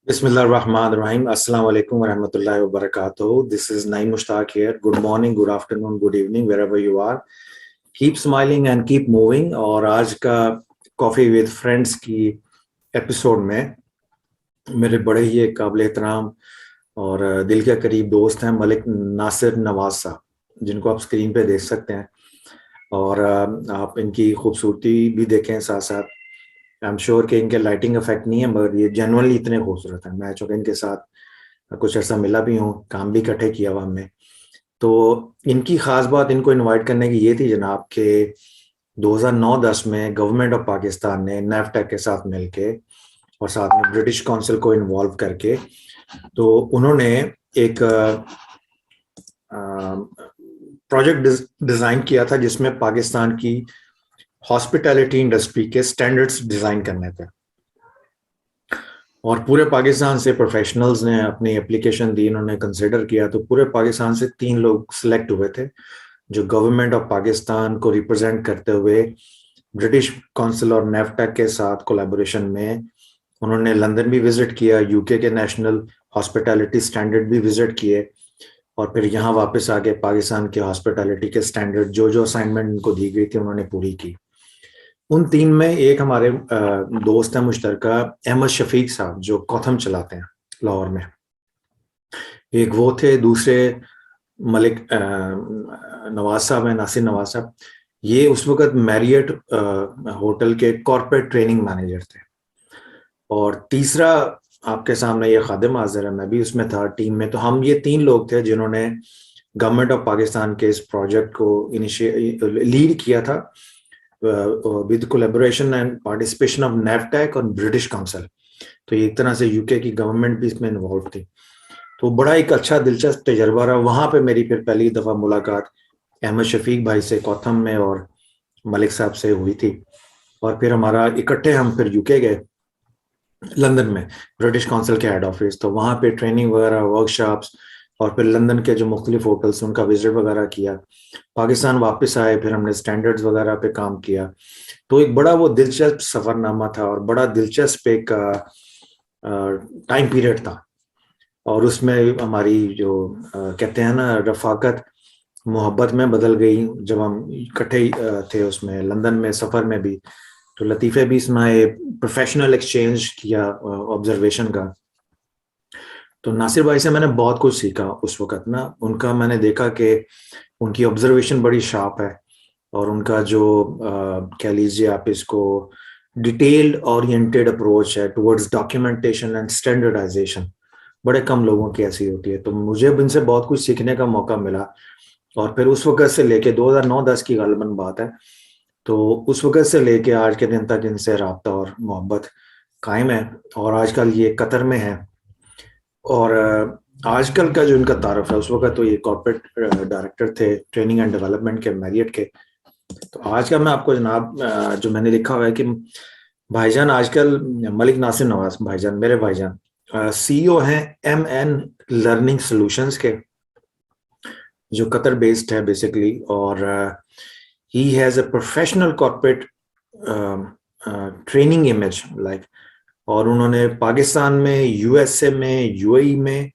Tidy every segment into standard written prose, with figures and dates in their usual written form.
Bismillahirrahmanirrahim. Assalamu alaikum wa rahmatullahi wa barakatuh. This is Naeem Mushtaq here. Good morning, good afternoon, good evening, wherever you are. Keep smiling and keep moving. और आज का coffee with friends की episode में मेरे बड़े ही एक काबिल एहतराम और दिल के करीब दोस्त हैं मलिक नासिर नवाज साहब, जिनको आप स्क्रीन पे देख सकते हैं और आप इनकी खूबसूरती भी देखें साथ साथ। आई एम श्योर कि इनके लाइटिंग इफेक्ट नहीं है, मगर ये जनरली इतने खूबसूरत हैं। मैं चूँकि इनके साथ कुछ ऐसा मिला भी हूँ, काम भी इकट्ठे किया हुआ हमने। तो इनकी ख़ास बात इनको इनवाइट करने की ये थी जनाब के 2009-10 में गवर्नमेंट ऑफ पाकिस्तान ने नेफ्टेक के साथ मिलके और साथ में ब्रिटिश काउंसिल को इन्वॉल्व करके तो उन्होंने एक प्रोजेक्ट डिज़ाइन किया था जिसमें पाकिस्तान की हॉस्पिटैलिटी इंडस्ट्री के स्टैंडर्ड्स डिज़ाइन करने थे। और पूरे पाकिस्तान से प्रोफेशनल्स ने अपनी एप्लीकेशन दी, इन्होंने कंसिडर किया। तो पूरे पाकिस्तान से 3 लोग सिलेक्ट हुए थे जो गवर्नमेंट ऑफ पाकिस्तान को रिप्रेजेंट करते हुए ब्रिटिश काउंसिल और नेफ्टेक के साथ कोलैबोरेशन में उन्होंने लंदन भी विजिट किया, यूके के नेशनल हॉस्पिटैलिटी स्टैंडर्ड भी विजिट किए और फिर यहाँ वापस आके पाकिस्तान के हॉस्पिटैलिटी के स्टैंडर्ड जो असाइनमेंट उनको दी गई थी उन्होंने पूरी की। उन 3 में एक हमारे दोस्त हैं मुश्तरका अहमद शफीक साहब जो कॉथम चलाते हैं लाहौर में, एक वो थे। दूसरे मलिक नवाज साहब हैं, नासिर नवाज साहब। ये उस वक्त मैरियट होटल के कॉर्पोरेट ट्रेनिंग मैनेजर थे। और तीसरा आपके सामने ये खादिम हाजिर है, मैं भी उसमें था टीम में। तो हम ये 3 लोग थे जिन्होंने गवर्नमेंट ऑफ पाकिस्तान के इस प्रोजेक्ट को लीड किया था with collaboration and participation of नेफ्टेक और ब्रिटिश काउंसिल। तो एक तरह से यूके की गवर्नमेंट भी इसमें इन्वॉल्व थी। तो बड़ा एक अच्छा दिलचस्प तजर्बा रहा। वहां पे मेरी फिर पहली दफा मुलाकात अहमद शफीक भाई से कॉथम में और मलिक साहब से हुई थी। और फिर हमारा इकट्ठे हम फिर यूके गए लंदन में ब्रिटिश काउंसिल के हेड ऑफिस। तो वहाँ पे ट्रेनिंग वगैरह, वर्कशॉप्स और फिर लंदन के जो मुख्तलिफ होटल्स उनका विजिट वगैरह किया। पाकिस्तान वापस आए, फिर हमने स्टैंडर्ड्स वगैरह पे काम किया। तो एक बड़ा वो दिलचस्प सफ़रनामा था और बड़ा दिलचस्प एक टाइम पीरियड था। और उसमें हमारी जो कहते हैं ना रफ़ाकत मोहब्बत में बदल गई जब हम इकट्ठे थे उसमें लंदन में सफ़र में भी। तो लतीफ़े भी इसमें प्रोफेशनल एक्सचेंज किया ऑब्जर्वेशन का। तो नासिर भाई से मैंने बहुत कुछ सीखा उस वक्त ना। उनका मैंने देखा कि उनकी ऑब्जर्वेशन बड़ी शार्प है और उनका जो कह लीजिए आप इसको डिटेल्ड ओरिएंटेड अप्रोच है टुवर्ड्स डॉक्यूमेंटेशन एंड स्टैंडर्डाइजेशन, बड़े कम लोगों की ऐसी होती है। तो मुझे इनसे बहुत कुछ सीखने का मौका मिला। और फिर उस वक्त से लेके 2009-10 की गालिबन बात है, तो उस वक्त से लेके आज के दिन तक इनसे राब्ता और मोहब्बत कायम है। और आजकल ये कतर में है और आजकल का जो इनका तारुफ है, उस वक्त तो ये कॉर्पोरेट डायरेक्टर थे ट्रेनिंग एंड डेवलपमेंट के मैरियट के। तो आज का मैं आपको जनाब जो मैंने लिखा हुआ है कि भाईजान आजकल मलिक नासिर नवाज भाईजान, मेरे भाईजान सीईओ हैं MN लर्निंग सॉल्यूशंस के, जो कतर बेस्ड है बेसिकली। और he has a professional corporate training image like. और उन्होंने पाकिस्तान में, USA में, UAE में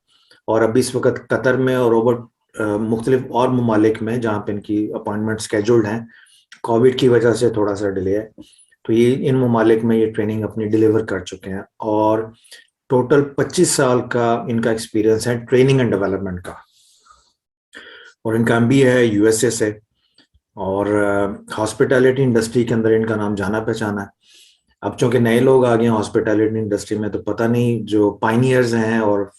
और अभी इस वक्त कतर में और ओवर मुख्तलिफ और ममालिक में जहाँ पे इनकी अपॉइंटमेंट स्केड्यूल्ड हैं, कोविड की वजह से थोड़ा सा डिले है। तो ये इन ममालिक में ये ट्रेनिंग अपनी डिलीवर कर चुके हैं और टोटल 25 साल का इनका एक्सपीरियंस है ट्रेनिंग एंड डेवलपमेंट का। और इनका MBA है USA से। और हॉस्पिटैलिटी इंडस्ट्री के अंदर इनका नाम जाना पहचाना है। अब चूंकि नए लोग आ गए हैं हॉस्पिटैलिटी इंडस्ट्री में, तो पता नहीं जो पाइनियर्स हैं और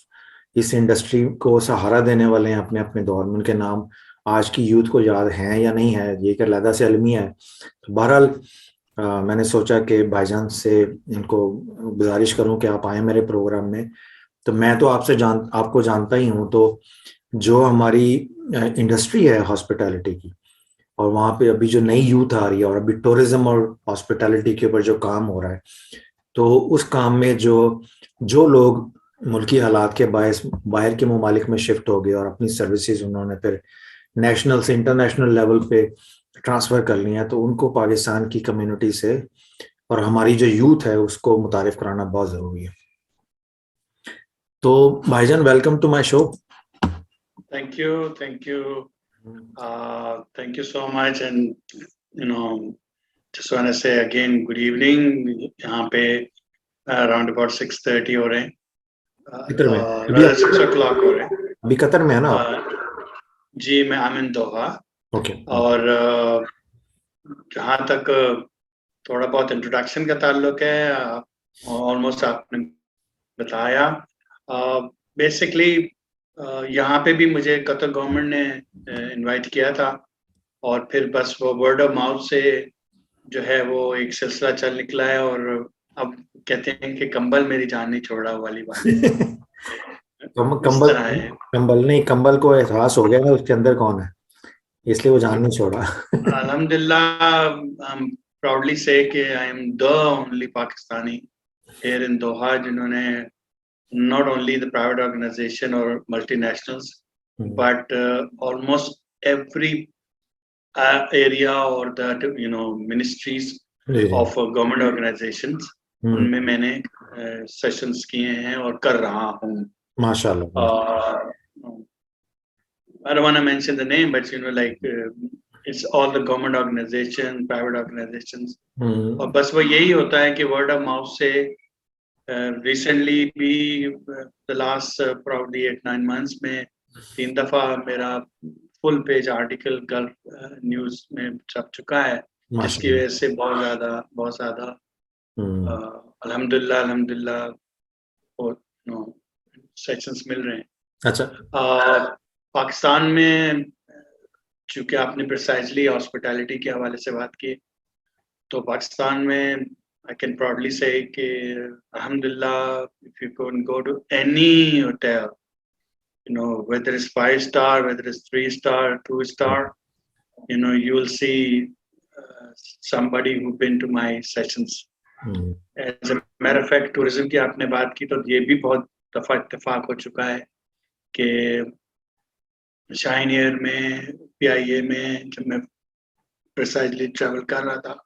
इस इंडस्ट्री को सहारा देने वाले हैं अपने अपने दौर में, उनके नाम आज की यूथ को याद हैं या नहीं है, ये एक अलग से अलमिया है। तो बहरहाल मैंने सोचा कि भाईजान से इनको गुजारिश करूं कि आप आए मेरे प्रोग्राम में। तो मैं तो आपको जानता ही हूं। तो जो हमारी इंडस्ट्री है हॉस्पिटैलिटी की, और वहाँ पे अभी जो नई यूथ आ रही है और अभी टूरिज्म और हॉस्पिटैलिटी के ऊपर जो काम हो रहा है, तो उस काम में जो जो लोग मुल्की हालात के बायस बाहर के ममालिक में शिफ्ट हो गए और अपनी सर्विसेज उन्होंने फिर नेशनल से इंटरनेशनल लेवल पे ट्रांसफ़र कर लिया, तो उनको पाकिस्तान की कम्युनिटी से और हमारी जो यूथ है उसको मुतारिफ कराना बहुत ज़रूरी है। तो भाईजान, welcome to my show. Thank you, thank you, thank you so much, and just want to say again, good evening. यहाँ पे around about 6:30 हो रहे हैं, कतर में अभी rather 6 o'clock हो रहे हैं. अभी कतर में है ना आप? जी, मैं आमिन दोहा. ओके. और जहाँ तक थोड़ा बहुत इंट्रोडक्शन का ताल्लुक है, ऑलमोस्ट आपने बताया. बेसिकली यहाँ पे भी मुझे कतर गवर्नमेंट ने इनवाइट किया था, और फिर बस वो वर्ड ऑफ माउथ से जो है वो एक सिलसिला चल निकला है. और अब कहते हैं कि कंबल मेरी जान नहीं छोड़ा वाली बात है. कंबल नहीं, कंबल को एहसास हो गया ना उसके अंदर कौन है, इसलिए वो जान नहीं छोड़ा. अल्हम्दुलिल्लाह, प्राउडली से कि I am the only Pakistani here in Doha जिन्होंने not only the private organization or multinationals, but almost every area or the ministries of government organizations, उनमें मैंने सेशंस किए हैं और कर रहा हूँ. माशाल्लाह. I don't want to mention the name, but like it's all the government organization, private organizations. और बस वो यही होता है कि word of mouth से recently भी the last probably 8-9 months में 3 दफा मेरा full page article gulf news में छप चुका है, जिसकी वजह से बहुत ज्यादा अल्हम्दुलिल्लाह सेक्शंस मिल रहे हैं. अच्छा. पाकिस्तान में चूंकि आपने प्रिसाइजली हॉस्पिटैलिटी के हवाले से बात की, तो पाकिस्तान में I can proudly say कि alhamdulillah, if you can go to any hotel, whether it's 5-star, whether it's 3-star, 2-star, you will see somebody who's been to my sessions. As a matter of fact, tourism की आपने बात की, तो ये भी बहुत दफा इत्तेफाक हो चुका है कि शाइन एयर में, PIA में जब मैं प्रिसाइजली ट्रैवल कर रहा था,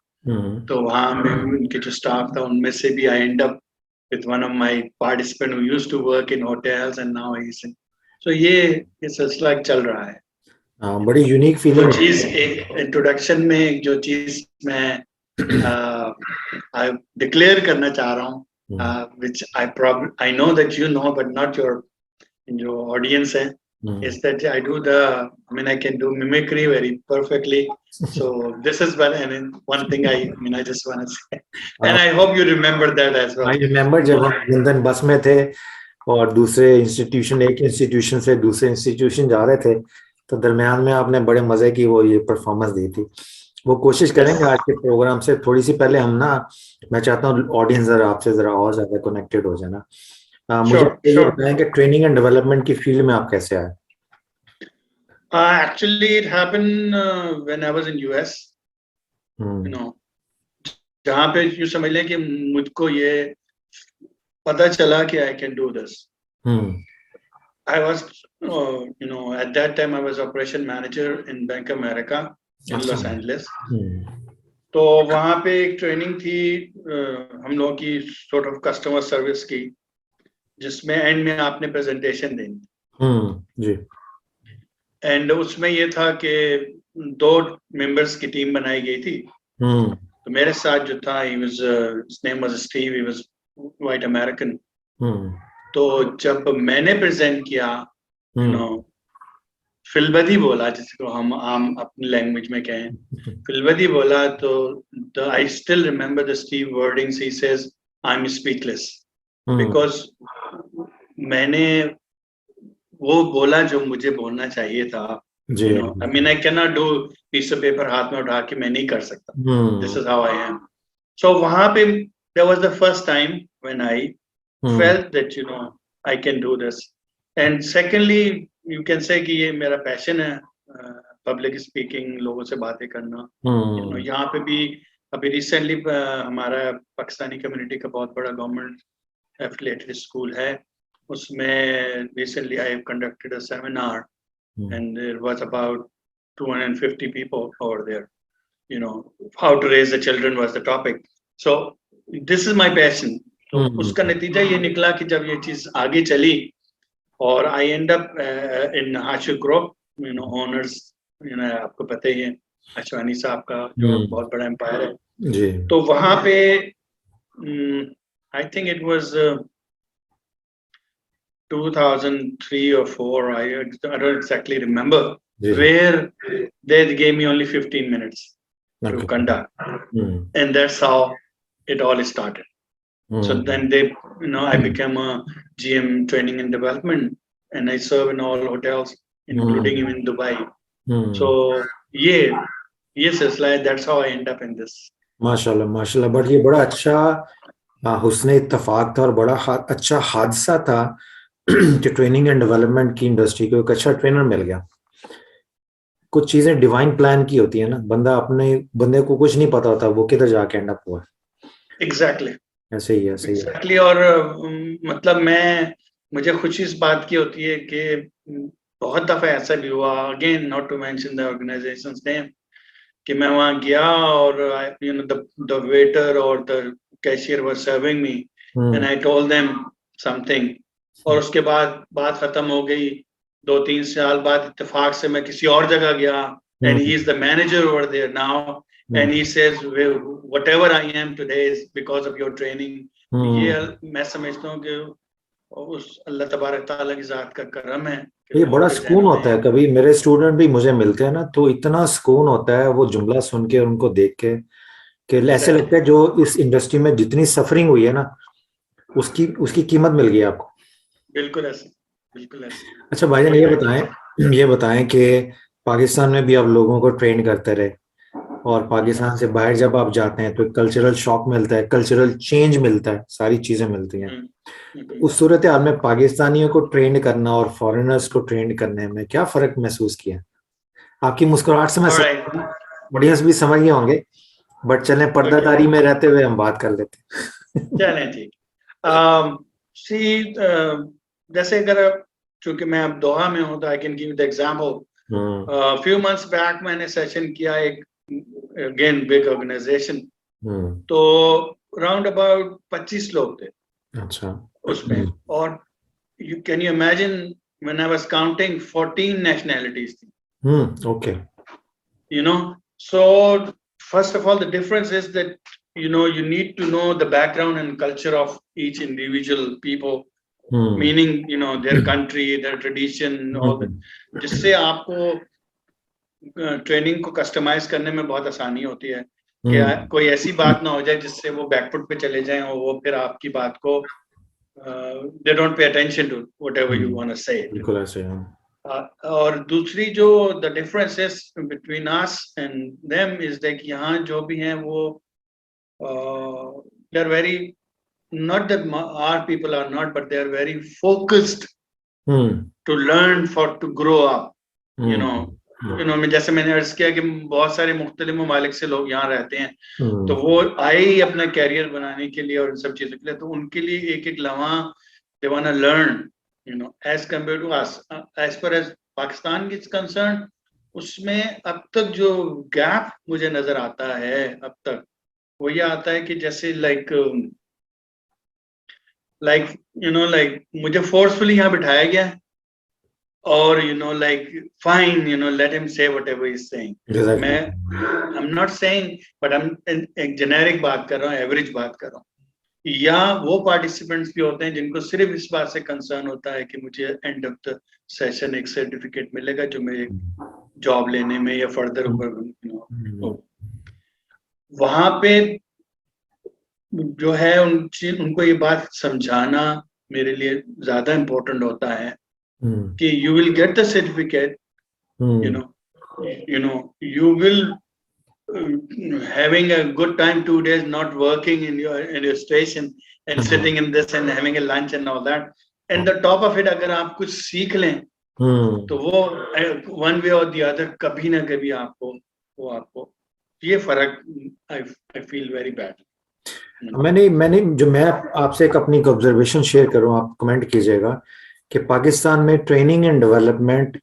तो वहाँ में उनके जो स्टाफ था उनमें से भी I end up with one of my participant who used to work in hotels and now he's in. So ये सिलसिला चल रहा है. बड़ी यूनिक फीलिंग. तो चीज एक इंट्रोडक्शन में जो चीज मैं डिक्लेयर करना चाह रहा हूँ, which I know that you know but not your audience है, is that I can do mimicry very perfectly. So this is one thing I just want to say, and I hope you remember that as well. I remember जब हम London बस में थे और दूसरे institution, एक institution से दूसरे इंस्टीट्यूशन जा रहे थे, तो दरमियान में आपने बड़े मजे की वो ये परफॉर्मेंस दी थी. वो कोशिश करेंगे आज के प्रोग्राम से थोड़ी सी पहले हम ना, मैं चाहता हूँ ऑडियंस जरा आपसे जरा और ज्यादा कनेक्टेड हो जाना. मुझे ये बताएं कि ट्रेनिंग एंड डेवलपमेंट की फील्ड में आप कैसे आए? Actually, it happened when I was in US. जहाँ पे यूँ समझ लें कि मुझको ये पता चला कि I can do this. I was, at that time I was operation manager in Bank of America in Los Angeles. तो वहाँ पे एक ट्रेनिंग थी हम लोगों की sort of customer service की, जिसमें एंड में आपने प्रेजेंटेशन देनी. जी. एंड उसमें ये था कि 2 मेंबर्स की टीम बनाई गई थी. तो मेरे साथ जो था, his name was Steve, he was white American. तो जब मैंने प्रेजेंट किया, फिलबदी बोला, जिसको हम आम अपनी लैंग्वेज में कहें, फिलबदी बोला, तो I still remember the Steve wordings. He says, I'm speechless, because मैंने वो बोला जो मुझे बोलना चाहिए था. I cannot do piece of paper हाथ में उठा के मैं नहीं कर सकता. This is how I am. So वहाँ पे that was the first time when I felt that I can do this. And secondly, you can say कि ये मेरा पैशन है, पब्लिक स्पीकिंग, लोगों से बातें करना. यहाँ पे भी अभी रिसेंटली हमारा पाकिस्तानी कम्युनिटी का बहुत बड़ा गवर्नमेंट एफिलिएटेड स्कूल है, उसमें recently I have conducted a seminar and there was about 250 people over there. How to raise the children was the topic. So this is my passion. तो उसका नतीजा ये निकला कि जब ये चीज आगे चली, और I end up in Ashok Group, owners, आपको पता ही है अशवानी साहब का जो बहुत बड़ा एम्पायर है, जी तो वहां पे I think it was 2003 or 4, I don't exactly remember, ji where they gave me only 15 minutes to okay conduct, and that's how it all started. So then I became a GM training and development, and I serve in all hotels, including even Dubai. So yes, it's like that's how I end up in this. माशाल्लाह माशाल्लाह, but ये बड़ा अच्छा हुस्न इत्तफाक था और बड़ा अच्छा हादसा था कि ट्रेनिंग एंड डेवलपमेंट की इंडस्ट्री को एक अच्छा ट्रेनर मिल गया। कुछ चीजें डिवाइन प्लान की होती है ना, बंदे को कुछ नहीं पता होता वो किधर जाके एंड अप हुआ। Exactly. ऐसे ही है, सही है। Exactly. और मतलब मुझे खुशी इस बात की होती है कि बहुत दफा ऐसा भी हुआ, again not to mention the organisation's name, कि मैं वहां गया और द वेटर और the cashier were serving me and I told them something, और उसके बाद बात खत्म हो गई। 2-3 साल बाद इत्तेफाक से मैं किसी और जगह गया, and he is the manager over there now, and he says whatever I am today is because of your training. ये मैं समझता हूँ कि उस अल्लाह तबारक तआला की जात का करम है। ये बड़ा सुकून होता है, कभी मेरे स्टूडेंट भी मुझे मिलते हैं ना तो इतना सुकून होता है वो जुमला सुन के और उनको देख के कि ऐसे लगता है जो इस इंडस्ट्री में जितनी सफरिंग हुई है ना उसकी कीमत मिल गई आपको। बिल्कुल ऐसे, बिल्कुल ऐसे। अच्छा भाईजान, ये बताएं कि पाकिस्तान में भी आप लोगों को ट्रेन करते रहे और पाकिस्तान से बाहर जब आप जाते हैं तो कल्चरल शॉक मिलता है, कल्चरल चेंज मिलता है, सारी चीजें मिलती हैं। तो उस सूरत हाल में पाकिस्तानियों को ट्रेन करना और फॉरेनर्स को ट्रेन करने में क्या फर्क महसूस किया? आपकी मुस्कुराहट से मैं ऑडियंस भी समझ गए होंगे, बट चलें पर्दादारी में रहते हुए हम बात कर लेते हैं। चलें ठीक। जैसे अगर चूंकि मैं अब दोहा में हूँ तो I can give the example. Few months back मैंने सेशन किया एक अगेन बिग ऑर्गेनाइजेशन, तो राउंड अबाउट 25 लोग थे अच्छा उसमें, और you can you imagine when I was counting 14 nationalities थी। Okay, so first of all the difference is that you need to know the background and culture of each individual people, meaning their country, their tradition, all that, जिससे आपको training को customise करने में बहुत आसानी होती है कि कोई ऐसी बात ना हो जाए जिससे वो बैकफुट पे चले जाएं और वो फिर आपकी बात को they don't pay attention to whatever you want to say. बिल्कुल ऐसे हैं। और दूसरी जो the difference is between us and them is that यहाँ जो भी हैं वो they're very, not that our people are not, but they're very focused to learn to grow up. जैसे मैंने अर्ज किया कि बहुत सारे मुख्तलिफ ममालिक से लोग यहाँ रहते हैं, तो वो आए ही अपना कैरियर बनाने के लिए और इन सब चीजों के लिए, तो उनके लिए एक एक लम्हा they want to learn, as compared to us. As far as Pakistan की कंसर्न, उसमें अब तक जो गैप मुझे नजर आता है अब तक वो ये आता है कि जैसे लाइक मुझे फोर्सफुली यहाँ बिठाया गया और fine, let him say whatever he's saying. I'm not saying, but I'm एक जेनेरिक बात कर रहा हूँ, एवरेज बात कर रहा हूँ। या वो पार्टिसिपेंट्स भी होते हैं जिनको सिर्फ इस बात से कंसर्न होता है कि मुझे एंड ऑफ द सेशन एक सर्टिफिकेट मिलेगा जो मेरे जॉब लेने में या फर्दर वहां पे जो है उनको ये बात समझाना मेरे लिए ज्यादा इम्पोर्टेंट होता है कि you will get the certificate, you will having a good time 2 days, not working in your station and sitting in this and having a lunch and all that, and the top of it अगर आप कुछ सीख लें तो वो one way or the other कभी ना कभी आपको ये फर्क I feel very bad. मैं आपसे एक अपनी ऑब्जर्वेशन शेयर करूं, आप कमेंट कीजिएगा कि पाकिस्तान में ट्रेनिंग एंड डेवलपमेंट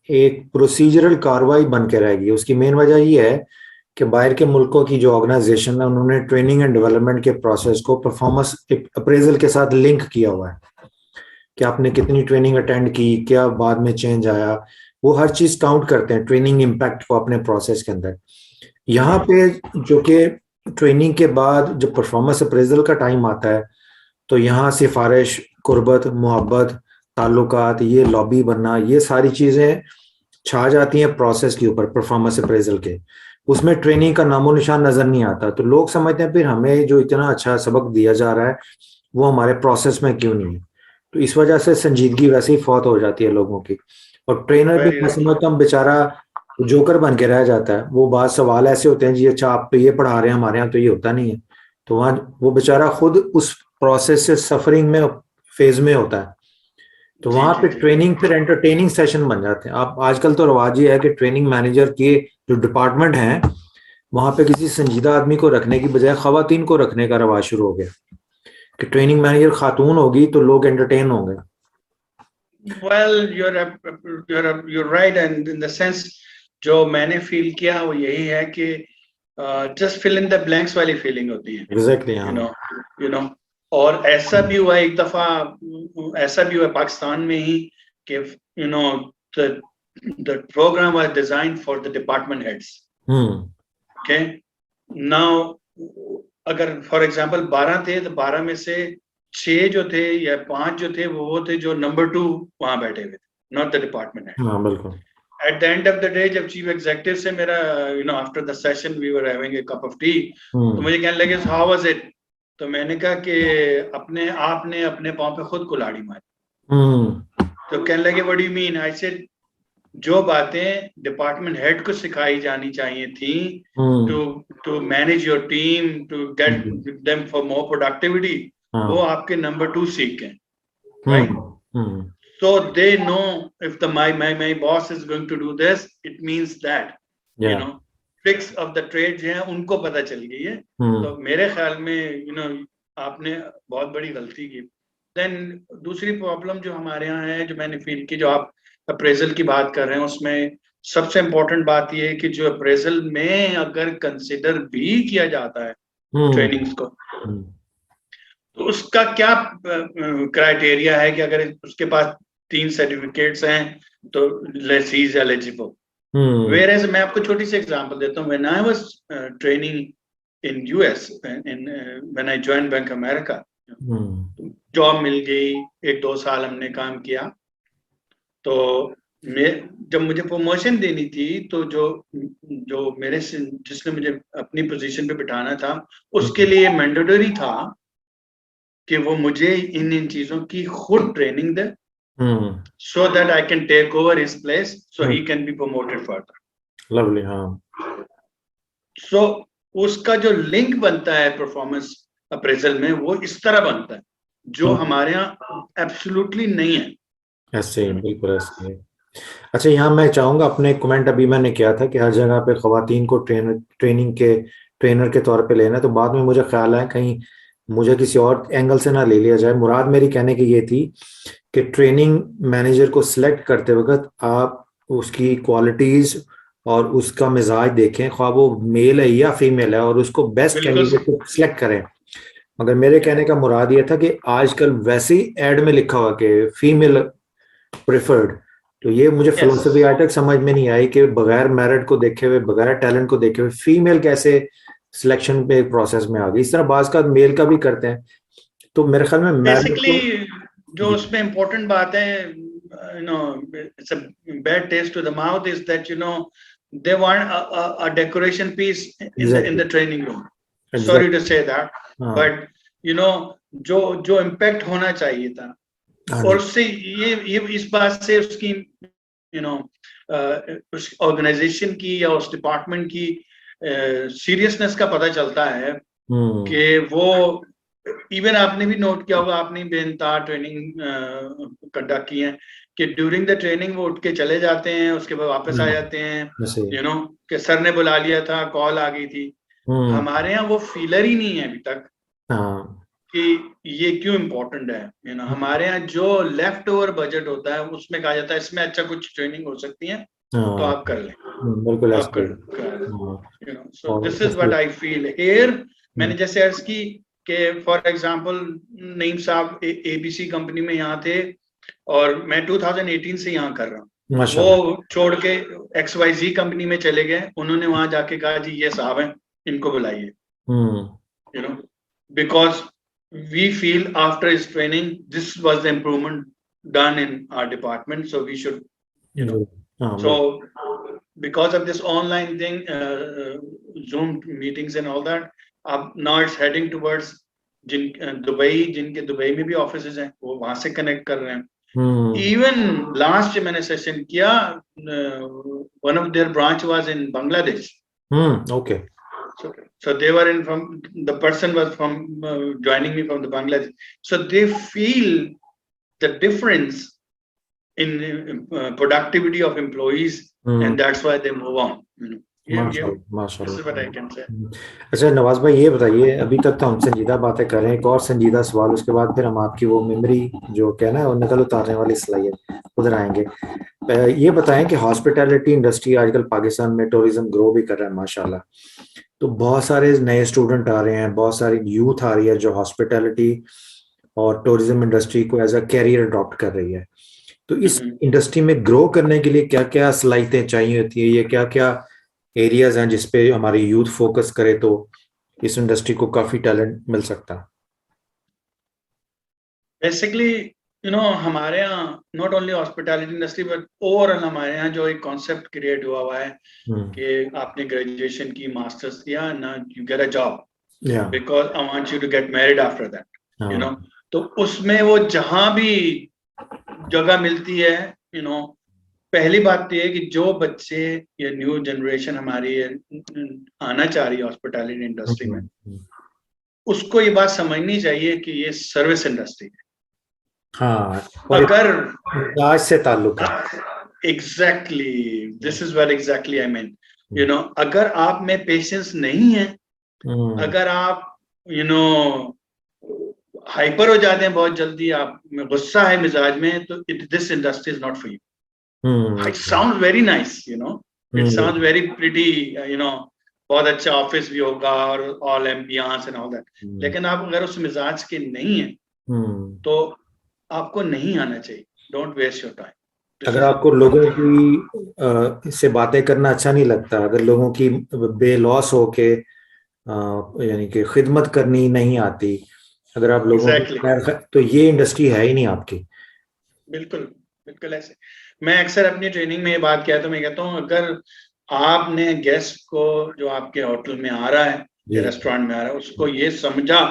एक प्रोसीजरल कार्रवाई बन के रहेगी। उसकी मेन वजह ये है कि बाहर के मुल्कों की जो ऑर्गेनाइजेशन है उन्होंने ट्रेनिंग एंड डेवलपमेंट के प्रोसेस को परफॉर्मेंस अप्रेजल के साथ लिंक किया हुआ है। कि आपने कितनी ट्रेनिंग अटेंड की, क्या बाद में चेंज आया, वो हर चीज काउंट करते हैं ट्रेनिंग इम्पैक्ट को अपने प्रोसेस के अंदर। यहाँ पे जो कि ट्रेनिंग के बाद जब परफॉर्मेंस अप्रेजल का टाइम आता है, तो यहाँ सिफारिश, कुर्बत, मोहब्बत, ताल्लुकात, ये लॉबी बनना, ये सारी चीजें छा जाती हैं प्रोसेस के ऊपर परफॉर्मेंस अप्रेजल के। उसमें ट्रेनिंग का नामो निशान नजर नहीं आता, तो लोग समझते हैं फिर हमें जो इतना अच्छा सबक दिया जा रहा है वो हमारे प्रोसेस में क्यों नहीं है। तो इस वजह से संजीदगी वैसे ही फौत हो जाती है लोगों की। और ट्रेनर भी वेरी मैं राइट। समझता हूँ बेचारा जोकर बन के रह जाता है। वो बात सवाल ऐसे होते हैं जी, अच्छा आप तो ये पढ़ा रहे हैं, हमारे यहाँ तो ये होता नहीं है। तो वहाँ वो बेचारा खुद उस प्रोसेस से सफरिंग में फेज में होता है। तो जी वहां जी पे जी। ट्रेनिंग फिर एंटरटेनिंग सेशन बन जाते हैं। आप आजकल तो रवाज ये है कि ट्रेनिंग मैनेजर के जो डिपार्टमेंट हैं वहां पे किसी संजीदा आदमी को रखने की बजाय खवातीन को रखने का रवाज शुरू हो गया कि ट्रेनिंग मैनेजर खातून होगी तो लोग एंटरटेन होंगे। Well, you're right, and in the sense जो मैंने फील किया वो यही है कि just fill in the blanks वाली फीलिंग होती है, एग्जैक्टली यू हाँ। नो यू नो और ऐसा भी हुआ एक दफा, ऐसा भी हुआ पाकिस्तान में ही कि you know the the programme was designed for the department heads. Hmm okay, now अगर फॉर एग्जांपल 12 थे तो 12 में से 6 जो थे या 5 जो थे वो थे जो नंबर 2 वहां बैठे हुए थे, नॉट द डिपार्टमेंट हेड। हाँ बिल्कुल। At the end of the day जब चीफ एग्जीक्यूटिव से मेरा after the session we were having a cup of tea, तो हम्म मुझे कहने लगे हाउ वाज इट। तो मैंने कहा कि अपने आपने अपने पाँव पे खुद कुल्हाड़ी मारी। हम्म तो कहने लगे what do you mean. I said जो बातें डिपार्टमेंट हेड को सिखाई जानी चाहिए थी hmm to to manage your team, to get hmm, them for more productivity, वो हाँ आपके नंबर 2 सीख गए, hmm right. Hmm So they know if the my boss is going to do this, it means that, you या know, tricks of the trade जो है उनको पता चल गई है। हम्म तो मेरे ख्याल में आपने बहुत बड़ी गलती की। देन दूसरी प्रॉब्लम जो हमारे यहाँ है, जो मैंने फील की, जो आप अप्रेजल की बात कर रहे हैं, उसमें सबसे इम्पोर्टेंट बात यह है कि जो अप्रेजल में अगर कंसिडर भी किया जाता है हम्म ट्रेनिंग्स को, हम्म तो उसका क्या क्राइटेरिया है कि अगर उसके पास 3 सर्टिफिकेट्स हैं तो let's he is eligible. Hmm where as मैं आपको छोटी सी एग्जांपल देता हूँ। When I was training in US, in when I join bank America, job मिल गई, 1-2 साल हमने काम किया। तो मैं जब मुझे प्रमोशन देनी थी तो जो जो मेरे से जिसने मुझे अपनी पोजीशन पे बिठाना था, उसके लिए मैंडेटरी था कि वो मुझे इन चीजों की खुद training they, hmm so that I can take over his place so he can be promoted further. Lovely हाँ। So उसका जो लिंक बनता है परफॉर्मेंस अप्रेजल में, वो इस तरह बनता है जो हमारे यहाँ एब्सोल्युटली नहीं है। ऐसे ही बिल्कुल ऐसे ही। अच्छा यहाँ मैं चाहूंगा, अपने कमेंट अभी मैंने किया था कि हर जगह पे खवातीन को ट्रेनिंग के ट्रेनर के तौर पे लेना है, तो बाद में मुझे ख्याल है कहीं मुझे किसी और एंगल से ना ले लिया जाए। मुराद मेरी कहने की ये थी कि ट्रेनिंग मैनेजर को सिलेक्ट करते वक्त आप उसकी क्वालिटीज और उसका मिजाज देखें, ख्वाह वो मेल है या फीमेल है, और उसको बेस्ट बिल्कुल कैंडिडेट को सिलेक्ट करें। मगर मेरे कहने का मुराद ये था कि आजकल वैसे ही एड में लिखा हुआ कि फीमेल प्रेफर्ड, तो ये मुझे यस। फिलोसफी आज तक समझ में नहीं आई कि बगैर मेरिट को देखे हुए, बगैर टैलेंट को देखे हुए फीमेल कैसे सिलेक्शन पे प्रोसेस में आ गई। इस तरह बाज का मेल का भी करते हैं। तो मेरे ख्याल में मेरिट बेसिकली तो जो जी उसमें इम्पोर्टेंट बात है, it's a bad taste to the mouth, is that they want a decoration piece in exactly the training room. Sorry to exactly say that, हाँ but जो जो इम्पैक्ट होना चाहिए था, हाँ और जी उससे ये इस बात से उसकी उस ऑर्गेनाइजेशन की या उस डिपार्टमेंट की सीरियसनेस का पता चलता है हम्म कि वो इवन आपने भी नोट किया होगा, आपने बेनता ट्रेनिंग कंडक्ट की है कि ड्यूरिंग द ट्रेनिंग वो उठ के चले जाते हैं, उसके बाद वापस आ जाते हैं, ऐसे ही कि सर ने बुला लिया था, कॉल आ गई थी। हम्म हमारे यहाँ वो फीलर ही नहीं है अभी तक हाँ कि ये क्यों इम्पोर्टेंट है। हमारे यहाँ जो लेफ्ट ओवर बजट होता है उसमें कहा जाता है इसमें अच्छा कुछ ट्रेनिंग हो सकती है तो हाँ आप कर लें, बिल्कुल आप ऐसे ही हाँ। कर सो और दिस इज ऐसे what he I feel here. मैंने हम्म जैसे अर्ज की कि फॉर एग्जांपल नईम साहब एबीसी कंपनी में यहाँ थे, और मैं 2018 से यहाँ कर रहा हूँ। माशाल्लाह। वो छोड़ के XYZ कंपनी में चले गए, उन्होंने वहां जाके कहा जी ये साहब हैं, इनको बुलाइए, you know, because we feel after his training this was the improvement done in our department, so we should, you know, हाँ, so because of this online thing, Zoom meetings and all that, now it's heading towards Dubai, जिनके Dubai में भी offices हैं वो वहां से connect कर रहे हैं। इवन लास्ट मैंने सेशन किया, one of their branch was in Bangladesh. okay. So they were in from, the person was from joining me from the Bangladesh, so they feel the difference in productivity of employees, and that's why they move on, you know. माशाल्लाह। This is what I can say. अच्छा नवाज भाई ये बताइए, अभी तक तो हम संजीदा बातें कर रहे हैं, एक और संजीदा सवाल, उसके बाद फिर हम आपकी वो मेमोरी जो कहना है वो नकल उतारने वाली सलाहियत उधर आएंगे। ये बताएं कि हॉस्पिटैलिटी इंडस्ट्री आजकल पाकिस्तान में टूरिज्म ग्रो भी कर रहा है माशाल्लाह, तो बहुत सारे नए स्टूडेंट आ रहे हैं, बहुत सारी यूथ आ रही है जो हॉस्पिटैलिटी और टूरिज्म इंडस्ट्री को एज अ कैरियर अडॉप्ट कर रही है। तो इस इंडस्ट्री में ग्रो करने के लिए क्या क्या सलाहियतें चाहिए होती है, ये क्या क्या एरियाज हैं जिसपे हमारी यूथ फोकस करे तो इस इंडस्ट्री को काफी टैलेंट मिल सकता है? बेसिकली यू नो हमारे यहाँ not only hospitality industry but overall हमारे यहाँ जो एक कॉन्सेप्ट क्रिएट हुआ है कि आपने ग्रेजुएशन की, मास्टर्स किया ना, you get a job because I want you to get married after that, you know. तो उसमें वो जहां भी जगह मिलती है, यू नो, पहली बात तो ये कि जो बच्चे या न्यू जनरेशन हमारी आना चाह रही है हॉस्पिटैलिटी इंडस्ट्री में, उसको ये बात समझनी चाहिए कि ये सर्विस इंडस्ट्री है। हाँ, अगर आज से ताल्लुक है। Exactly, this is what exactly I mean, you know, अगर आप में पेशेंस नहीं है, अगर आप यू नो हाइपर हो जाते हैं बहुत जल्दी, आप में गुस्सा है मिजाज में, तो this industry is not for you. It sounds very nice, you know. It sounds very pretty, you know. बहुत अच्छा ऑफिस भी होगा और all ambience and all that, लेकिन आप अगर उस मिजाज के नहीं है तो आपको नहीं आना चाहिए। Don't waste your time. अगर आपको लोगों की से बातें करना अच्छा नहीं लगता, अगर लोगों की बेलॉस होके यानी कि खिदमत करनी नहीं आती, अगर आप लोगों की, तो ये इंडस्ट्री है ही नहीं आपकी। बिल्कुल बिल्कुल ऐसे। मैं अक्सर अपनी ट्रेनिंग में ये बात कहता हूँ, मैं कहता हूँ अगर आपने गेस्ट को जो आपके होटल में आ रहा है या रेस्टोरेंट में आ रहा है, उसको ये समझा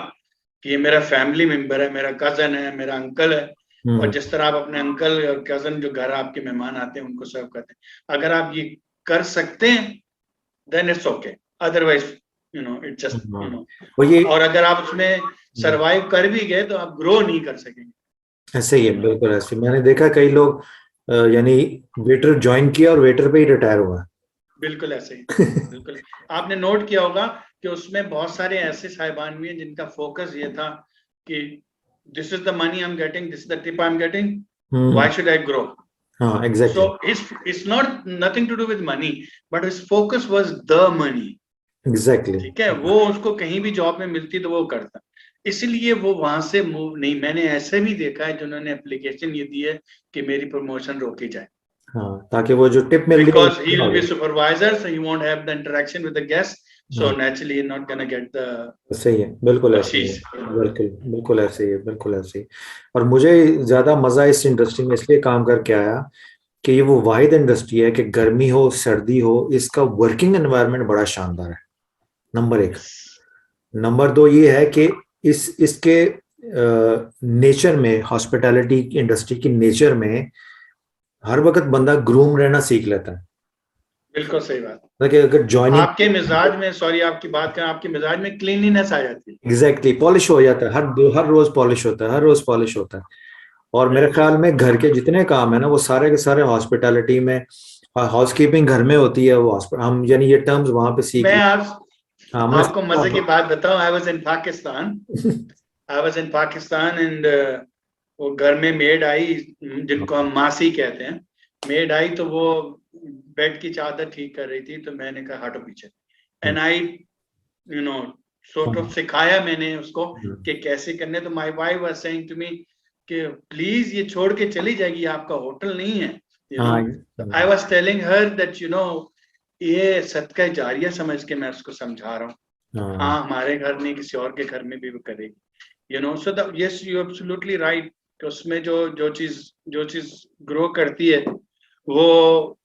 कि ये मेरा फैमिली मेंबर है, मेरा कजन है, मेरा अंकल है, और जिस तरह आप अपने अंकल और कजन जो घर आपके मेहमान आते हैं उनको सर्व करते हैं, अगर आप ये कर सकते हैं then it's okay, otherwise you know it just you know. और अगर आप उसमें सरवाइव कर भी गए तो आप ग्रो नहीं कर सकेंगे। ऐसे ही है, बिल्कुल ऐसे। मैंने देखा कई लोग यानी वेटर ज्वाइन किया और वेटर पे ही रिटायर हुआ। बिल्कुल ऐसे ही। बिल्कुल आपने नोट किया होगा कि उसमें बहुत सारे ऐसे साहिबान भी हैं जिनका फोकस ये था कि this is the money I am getting, this is the tip I am getting, why should I grow? हाँ, exactly. So it's not nothing to do with money, but his focus was the money. Exactly, ठीक है, वो उसको कहीं भी job में मिलती तो वो करता, इसलिए वो वहां से मूव नहीं। मैंने ऐसे भी देखा है जिन्होंने एप्लीकेशन ये दी है कि मेरी प्रमोशन रोकी जाए, हाँ, ताकि वो जो टिप मिल रही है, because he will be supervisor, so he won't have the interaction with the guests, so naturally you're not gonna get the सही है, बिल्कुल ऐसे ही है, बिल्कुल बिल्कुल ऐसे ही है, बिल्कुल ऐसे ही। और मुझे ज्यादा मजा इस इंडस्ट्री में इसलिए काम करके आया कि ये वो वाहिद इंडस्ट्री है कि गर्मी हो सर्दी हो, इसका वर्किंग एनवायरनमेंट बड़ा शानदार है, नंबर एक। नंबर दो ये है कि इसके नेचर में, हॉस्पिटैलिटी इंडस्ट्री की नेचर में हर वक्त बंदा ग्रूम रहना सीख लेता है। बिल्कुल सही बात। अगर जॉइनिंग आपके मिजाज में, सॉरी आपकी बात करें, आपके मिजाज में क्लीनलीनेस आ जाती है। एग्जैक्टली, पॉलिश हो जाता है, हर रोज पॉलिश होता है, हर रोज पॉलिश होता है। और मेरे ख्याल में घर के जितने काम है ना, वो सारे के सारे हॉस्पिटैलिटी में, हाउसकीपिंग घर में होती है, वो हम यानी ये टर्म्स वहां पे सीख। मैं आपको मजे की बात बताऊं, I was in Pakistan and वो घर में मेड आई, जिनको हम मासी कहते हैं, मेड आई तो वो बेड की चादर ठीक कर रही थी, तो मैंने कहा हटो पीछे, and I you know sort of सिखाया मैंने उसको कि कैसे करने। तो my wife was saying to me कि प्लीज ये छोड़ के चली जाएगी, आपका होटल नहीं है, यू हाँ know. I was telling her that you know ये सदका जारिया समझ के मैं उसको समझा रहा हूँ। हाँ, हमारे घर नहीं, किसी और के घर में भी वो करेगी, you know. So that yes, you absolutely right कि उसमें जो चीज ग्रो करती है वो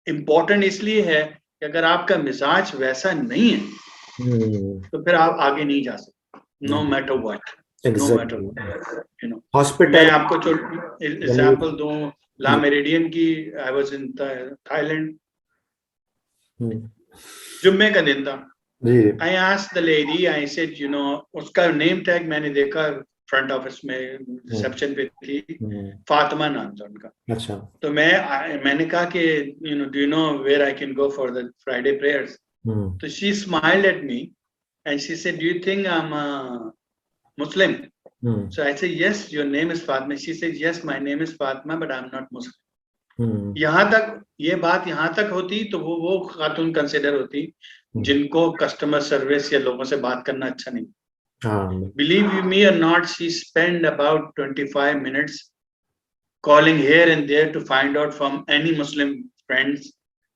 इम्पोर्टेंट इसलिए है कि अगर आपका मिजाज वैसा नहीं है तो फिर आप आगे नहीं जा सकते, no matter what, no matter exactly. What, you know. मैं हॉस्पिटैलिटी आपको एग्जांपल दूं ला मेरिडियन की। आई वाज इन थाईलैंड, जुम्मे का दिन था। जी I asked the lady, I said you know, उसका नेम टैग मैंने देखा फ्रंट ऑफिस में, रिसेप्शन पे थी, फातिमा नाम था उनका। अच्छा तो मैंने कहा कि you know, do you know where I can go for the Friday prayers? तो she smiled at me and she said, do you think I'm a Muslim? So I said, yes, your name is Fatima. She said, yes, my name is Fatima, but I'm not Muslim. यहाँ तक ये बात यहाँ तक होती तो वो खातून consider होती जिनको कस्टमर सर्विस या लोगों से बात करना अच्छा नहीं। Believe you me or not, she spent about 25 minutes calling here and there to find out from any Muslim friends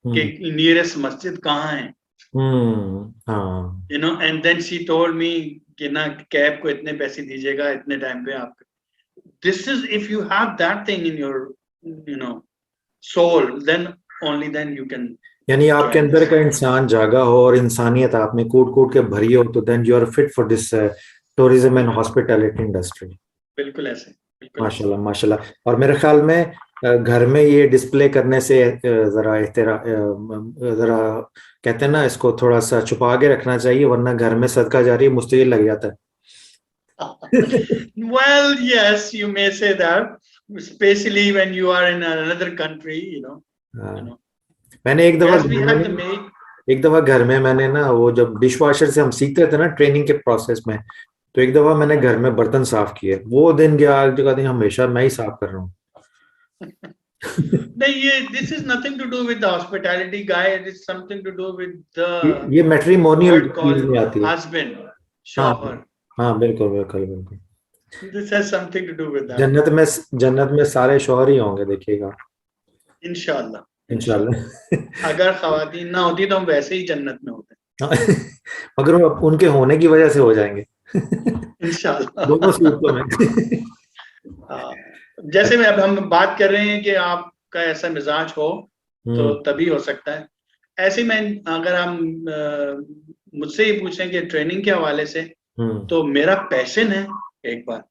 कि nearest मस्जिद कहाँ है, you know. And then she told me कि ना कैब को इतने पैसे दीजिएगा, इतने टाइम पे आप। This is if you have that thing in your, you know, soul, then only then you can. यानी आपके अंदर का इंसान जागा हो और इंसानियत आप में कूट कूट के भरी हो, तो then you are fit for this tourism and hospitality industry. बिल्कुल ऐसे, माशाल्लाह माशाल्लाह। और मेरे ख्याल में घर में ये डिस्प्ले करने से जरा कहते हैं ना, इसको थोड़ा सा छुपा के रखना चाहिए, वरना घर में सदका जारी मुस्तकिल लग जाता है। Well, yes, you may say that, especially when you are in another country, you know. मैंने एक दफा Yes, we had the maid. एक दफा घर में मैंने ना, वो जब डिश वॉशर से हम सीखते थे ना ट्रेनिंग के प्रोसेस में, तो एक दफा मैंने घर में बर्तन साफ किए, वो दिन गया, आज का दिन हमेशा मैं ही साफ कर रहा हूँ। नहीं, ये this is nothing to do with the hospitality guy. It is something to do with the ये मैट्रिमोनियल word called में आती है। husband, शौहर। हाँ बिल्कुल बिल्कुल बिल्कुल। This has something to do with that. जन्नत में सारे शौहर ही होंगे, देखिएगा। इंशाल्लाह इंशाल्लाह। अगर खवातीन ना होती तो हम वैसे ही जन्नत में होते। मगर वो उनके होने की वजह से हो जाएंगे। इंशाल्लाह। दोनों सूरतों में। जैसे में अब हम बात कर रहे हैं कि आपका ऐसा मिजाज हो तो तभी हो सकता है। ऐसे में अगर हम मुझसे ही पूछें कि ट्रेनिंग के हवाले से, तो मेरा पैशन है एक बार,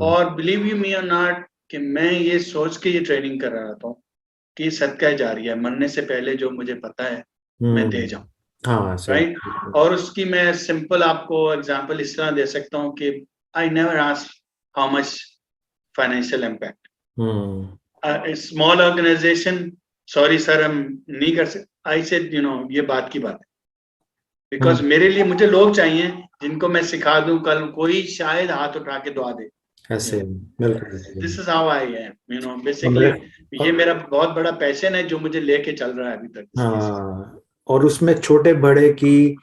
और बिलीव यू मी और नॉट कि मैं ये सोच के ये ट्रेनिंग कर रहा था कि सदका जारिया है, मरने से पहले जो मुझे पता है मैं दे जाऊं। हाँ राइट। और उसकी मैं सिंपल आपको एग्जांपल इस तरह दे सकता हूँ कि I never ask how much financial impact. Small organisation, sorry sir हम नहीं कर सकते, आई सेड यू नो ये बात की बात है, बिकॉज मेरे लिए मुझे लोग चाहिए जिनको मैं सिखा दूं, कल कोई शायद हाथ उठा के दुआ दे। ऐसे this is how I am, you know, basically ये मेरा बहुत बड़ा पैशन है जो मुझे लेके चल रहा है अभी तक। हाँ, और उसमें छोटे बड़े की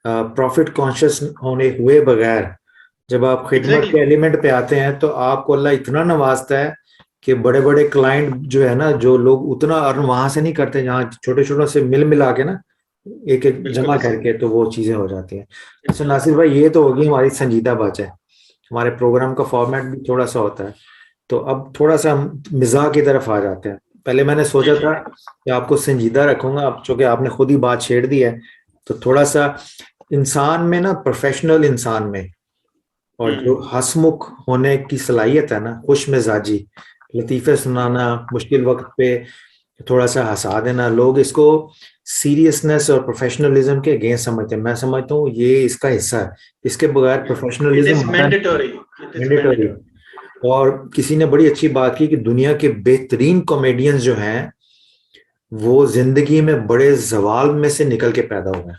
प्रॉफिट कॉन्शियस होने हुए बगैर जब आप खिदमत के एलिमेंट पे आते हैं तो आपको अल्लाह इतना नवाजता है कि बड़े बड़े क्लाइंट जो है ना, जो लोग उतना अर्न वहां से नहीं करते, जहाँ छोटे छोटों से मिल मिला के ना एक एक जमा करके, तो वो चीजें हो जाती हैं। अच्छा नासिर भाई, ये तो होगी हमारी संजीदा बातें, हमारे प्रोग्राम का फॉर्मेट भी थोड़ा सा होता है, तो अब थोड़ा सा हम मिजाह की तरफ आ जाते हैं। पहले मैंने सोचा था कि आपको संजीदा रखूंगा, अब चूंकि आपने खुद ही बात छेड़ दी है, तो थोड़ा सा इंसान में ना, प्रोफेशनल इंसान में, और जो हंसमुख होने की सलाहियत है ना, खुश मिजाजी, लतीफे सुनाना, मुश्किल वक्त पे थोड़ा सा हंसा देना, लोग इसको सीरियसनेस और प्रोफेशनलिज्म के अगेंस्ट समझते हैं। मैं समझता हूँ ये इसका हिस्सा है, इसके बगैर प्रोफेशनलिज्म मैंडेटरी। और किसी ने बड़ी अच्छी बात की कि दुनिया के बेहतरीन कॉमेडियंस जो हैं वो जिंदगी में बड़े जवाल में से निकल के पैदा हुए हैं।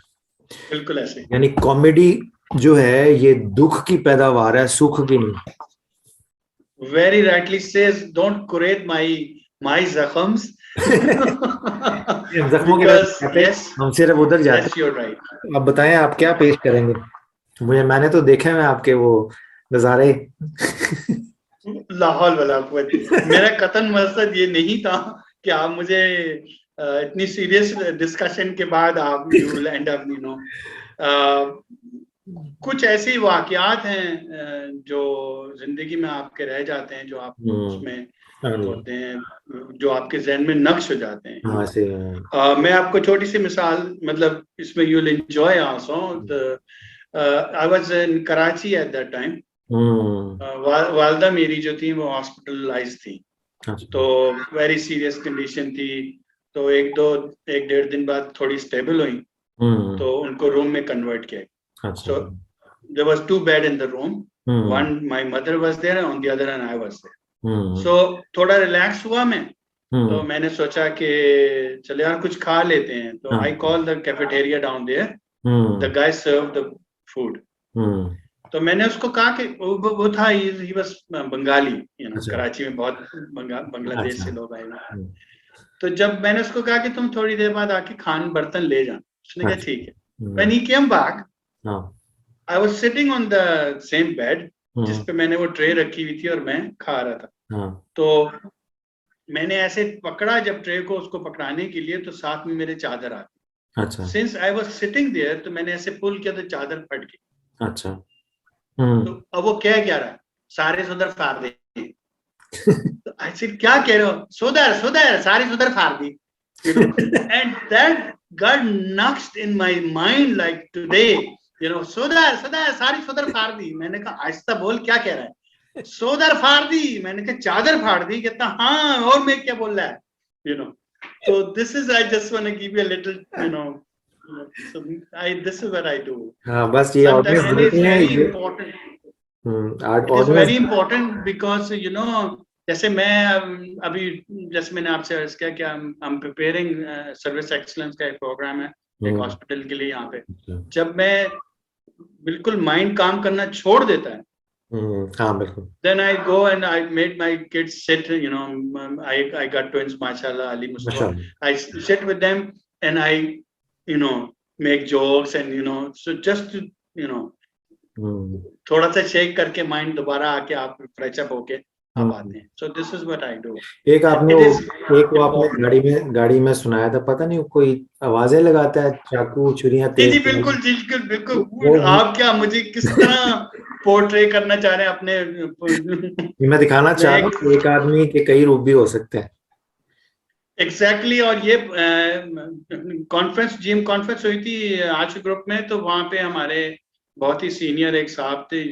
बिल्कुल ऐसे, यानी कॉमेडी जो है ये दुख की पैदावार है, सुख की नहीं। Very rightly says, don't curate my जख्म्स। जख्मों के हम सिर्फ उधर जाते हैं। अब बताएं आप क्या पेश करेंगे? मैंने तो देखे हैं आपके वो नजारे। लाहौल वाला मेरा कतन मकसद ये नहीं था कि आप मुझे इतनी सीरियस डिस्कशन के बाद आप you will and up you know कुछ ऐसे वाकयात हैं जो जिंदगी में आपके रह जाते हैं, जो आप उसमें होते हैं, जो आपके जहन में नक्श हो जाते हैं। हाँ से मैं आपको छोटी सी मिसाल, मतलब इसमें you will enjoy also. I was in Karachi at that time. वालदा मेरी जो थी वो हॉस्पिटलाइज थी, तो वेरी सीरियस कंडीशन थी। तो एक डेढ़ दिन बाद थोड़ी स्टेबल हुई, तो उनको रूम में कन्वर्ट किया। So there was 2 bed in the room, one my mother was there, on the other end I was there. So थोड़ा रिलैक्स हुआ मैं, तो मैंने सोचा कि चले यार कुछ खा लेते हैं। तो I call the cafeteria down there, the guy serve the food. तो मैंने उसको कहा कि वो था, he was Bengali, you know, Karachi में बहुत बांग्लादेश से लोग आए हैं। तो जब मैंने उसको कहा कि तुम थोड़ी देर बाद आके खान बर्तन ले जाना, उसने कहा ठीक है। When he came back, I was sitting on the same bed जिस पे मैंने वो ट्रे रखी हुई थी और मैं खा रहा था। तो मैंने ऐसे पकड़ा जब ट्रे को, उसको पकड़ाने के लिए, तो साथ में मेरे चादर आ गई। Since I was sitting there, तो मैंने ऐसे पुल किया तो चादर फट गई। अच्छा। तो अब वो क्या रहा है, सारे सुधर फाड़ दे। तो I said, क्या कह रहे हो? सुधर सारी सुधर फाड़ दी, you know? And that got knocked in my mind like today, you know, सुधर सारी सुधर फाड़ दी। मैंने कहा आहिस्ता बोल, क्या कह रहा है? सुधर फाड़ दी। मैंने कहा चादर फाड़ दी। कहता हाँ, और मैं क्या बोल रहा है, you know? So this is, I just want to give you a little, you know, so this is what I do. हाँ, बस ये ऑडियंस देखते हैं, very important. It is very important because you know, जैसे मैं अभी, जैसे मैंने आपसे अर्ज किया कि I'm preparing सर्विस एक्सीलेंस का एक प्रोग्राम है एक हॉस्पिटल के लिए यहाँ पे। जब मैं बिल्कुल माइंड काम करना छोड़ देता है, हाँ बिल्कुल, then I go and I made my kids sit, you know, I got twins, mashallah, Ali Mustafa. I sit with them and I, you know, make jokes and, you know, so just to, you know, थोड़ा सा shake करके mind दोबारा आके आप fresh up होके आप आते हैं। So this is what I do. एक आपने आपने गाड़ी में सुनाया था, पता नहीं कोई आवाजें लगाता है, चाकू छुरियां तेज। जी बिल्कुल बिल्कुल। आप क्या मुझे किस तरह पोर्ट्रे करना चाह रहे हैं अपने? मैं दिखाना चाह रहा हूँ एक आदमी के कई रूप भी हो सकते हैं। एग्जैक्टली और ये कॉन्फ्रेंस, जिम कॉन्फ्रेंस हुई थी आज ग्रुप में, तो वहां पे हमारे बहुत ही सीनियर एक साहब थे